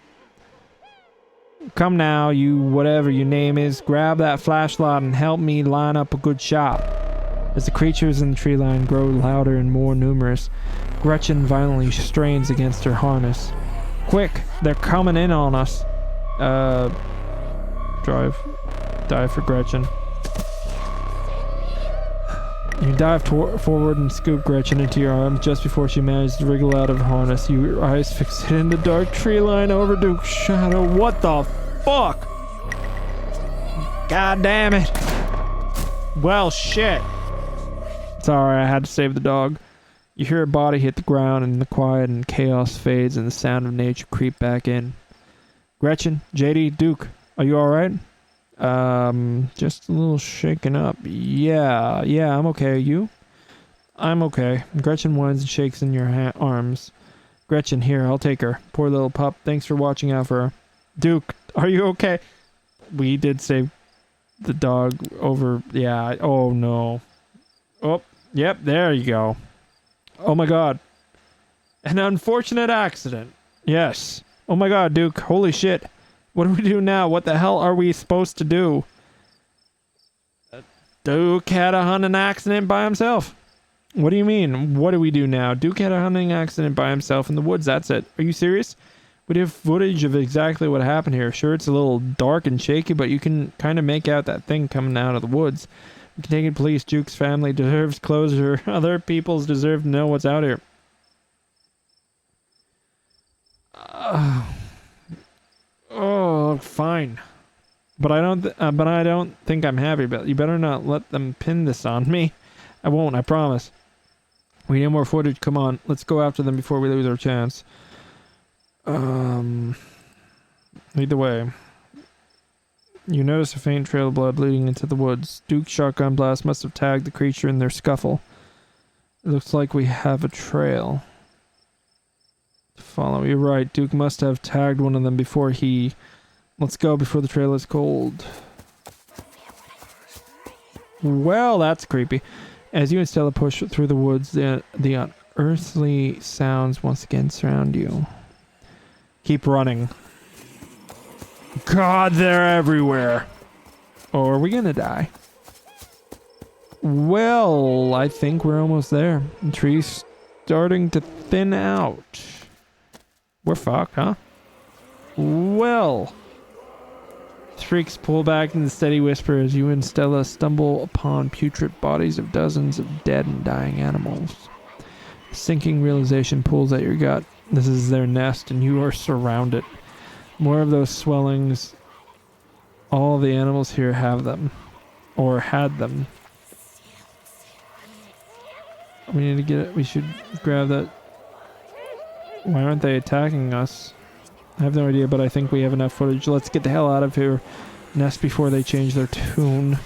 Come now, you whatever your name is, grab that flashlight and help me line up a good shot. As the creatures in the tree line grow louder and more numerous, Gretchen violently strains against her harness. Quick, they're coming in on us. Dive for Gretchen. You dive forward and scoop Gretchen into your arms just before she manages to wriggle out of her harness. Your eyes fixated in the dark tree line over Duke's shadow. What the fuck? God damn it. Well, shit. Sorry, I had to save the dog. You hear a body hit the ground and the quiet and chaos fades and the sound of nature creep back in. Gretchen, JD, Duke, are you alright? Just a little shaken up. Yeah, I'm okay. You? I'm okay. Gretchen whines and shakes in your arms. Gretchen, here, I'll take her. Poor little pup. Thanks for watching out for her. Duke, are you okay? We did save the dog over... Yeah, oh no. Oh, yep, there you go. Oh my god. An unfortunate accident. Yes. Oh my god, Duke. Holy shit. What do we do now? What the hell are we supposed to do? Duke had a hunting accident by himself. What do you mean? What do we do now? Duke had a hunting accident by himself in the woods. That's it. Are you serious? We have footage of exactly what happened here. Sure, it's a little dark and shaky, but you can kind of make out that thing coming out of the woods. We can take it to police. Duke's family deserves closure. Other people's deserve to know what's out here. Oh, fine. But I don't think I'm happy about it. You better not let them pin this on me. I won't, I promise. We need more footage. Come on, let's go after them before we lose our chance. Lead the way. You notice a faint trail of blood leading into the woods. Duke's shotgun blast must have tagged the creature in their scuffle. It looks like we have a trail. Follow. You're right. Duke must have tagged one of them before he... Let's go before the trail is cold. Well, that's creepy. As you and Stella push through the woods, the unearthly sounds once again surround you. Keep running. God, they're everywhere. Or are we gonna die? Well, I think we're almost there. The tree's starting to thin out. We're fucked, huh? Well. Shrieks pull back in the steady whisper as you and Stella stumble upon putrid bodies of dozens of dead and dying animals. A sinking realization pulls at your gut. This is their nest and you are surrounded. More of those swellings. All the animals here have them. Or had them. We need to get it. We should grab that. Why aren't they attacking us? I have no idea, but I think we have enough footage. Let's get the hell out of here. Nest before they change their tune.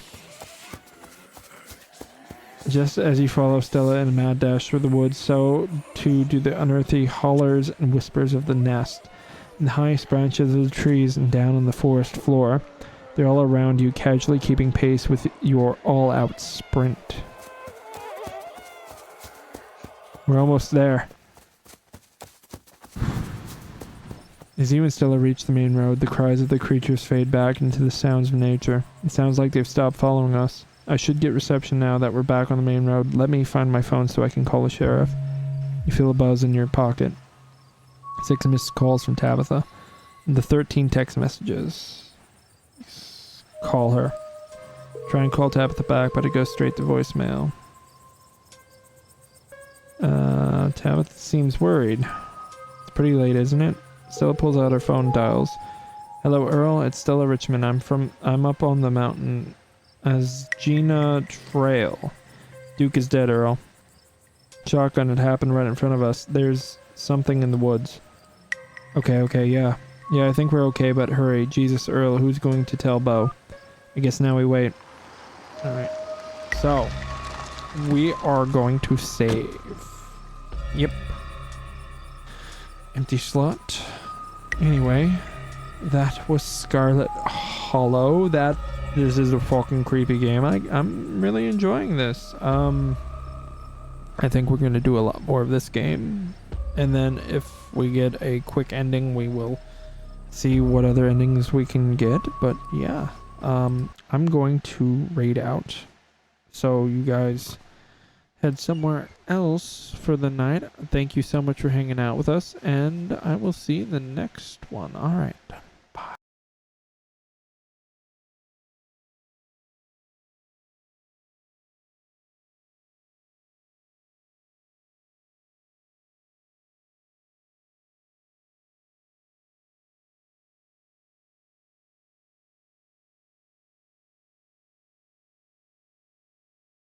Just as you follow Stella in a mad dash through the woods, so too do the unearthly hollers and whispers of the nest. In the highest branches of the trees and down on the forest floor, they're all around you, casually keeping pace with your all-out sprint. We're almost there. As you and Stella reach the main road, the cries of the creatures fade back into the sounds of nature. It sounds like they've stopped following us. I should get reception now that we're back on the main road. Let me find my phone so I can call the sheriff. You feel a buzz in your pocket. 6 missed calls from Tabitha. And the 13 text messages. Call her. Try and call Tabitha back, but it goes straight to voicemail. Tabitha seems worried. It's pretty late, isn't it? Stella pulls out her phone and dials. Hello, Earl. It's Stella Richmond. I'm up on the mountain as Gina Trail. Duke is dead, Earl. shotgun had happened right in front of us. There's something in the woods. Okay, yeah. Yeah, I think we're okay, but hurry. Jesus, Earl, who's going to tell Bo? I guess now we wait. Alright. So, we are going to save. Yep. Empty slot. Anyway, that was Scarlet Hollow. This is a fucking creepy game. I'm really enjoying this. I think we're going to do a lot more of this game. And then if we get a quick ending, we will see what other endings we can get. But yeah, I'm going to raid out. So you guys head somewhere else for the night. Thank you so much for hanging out with us. And I will see you in the next one. All right.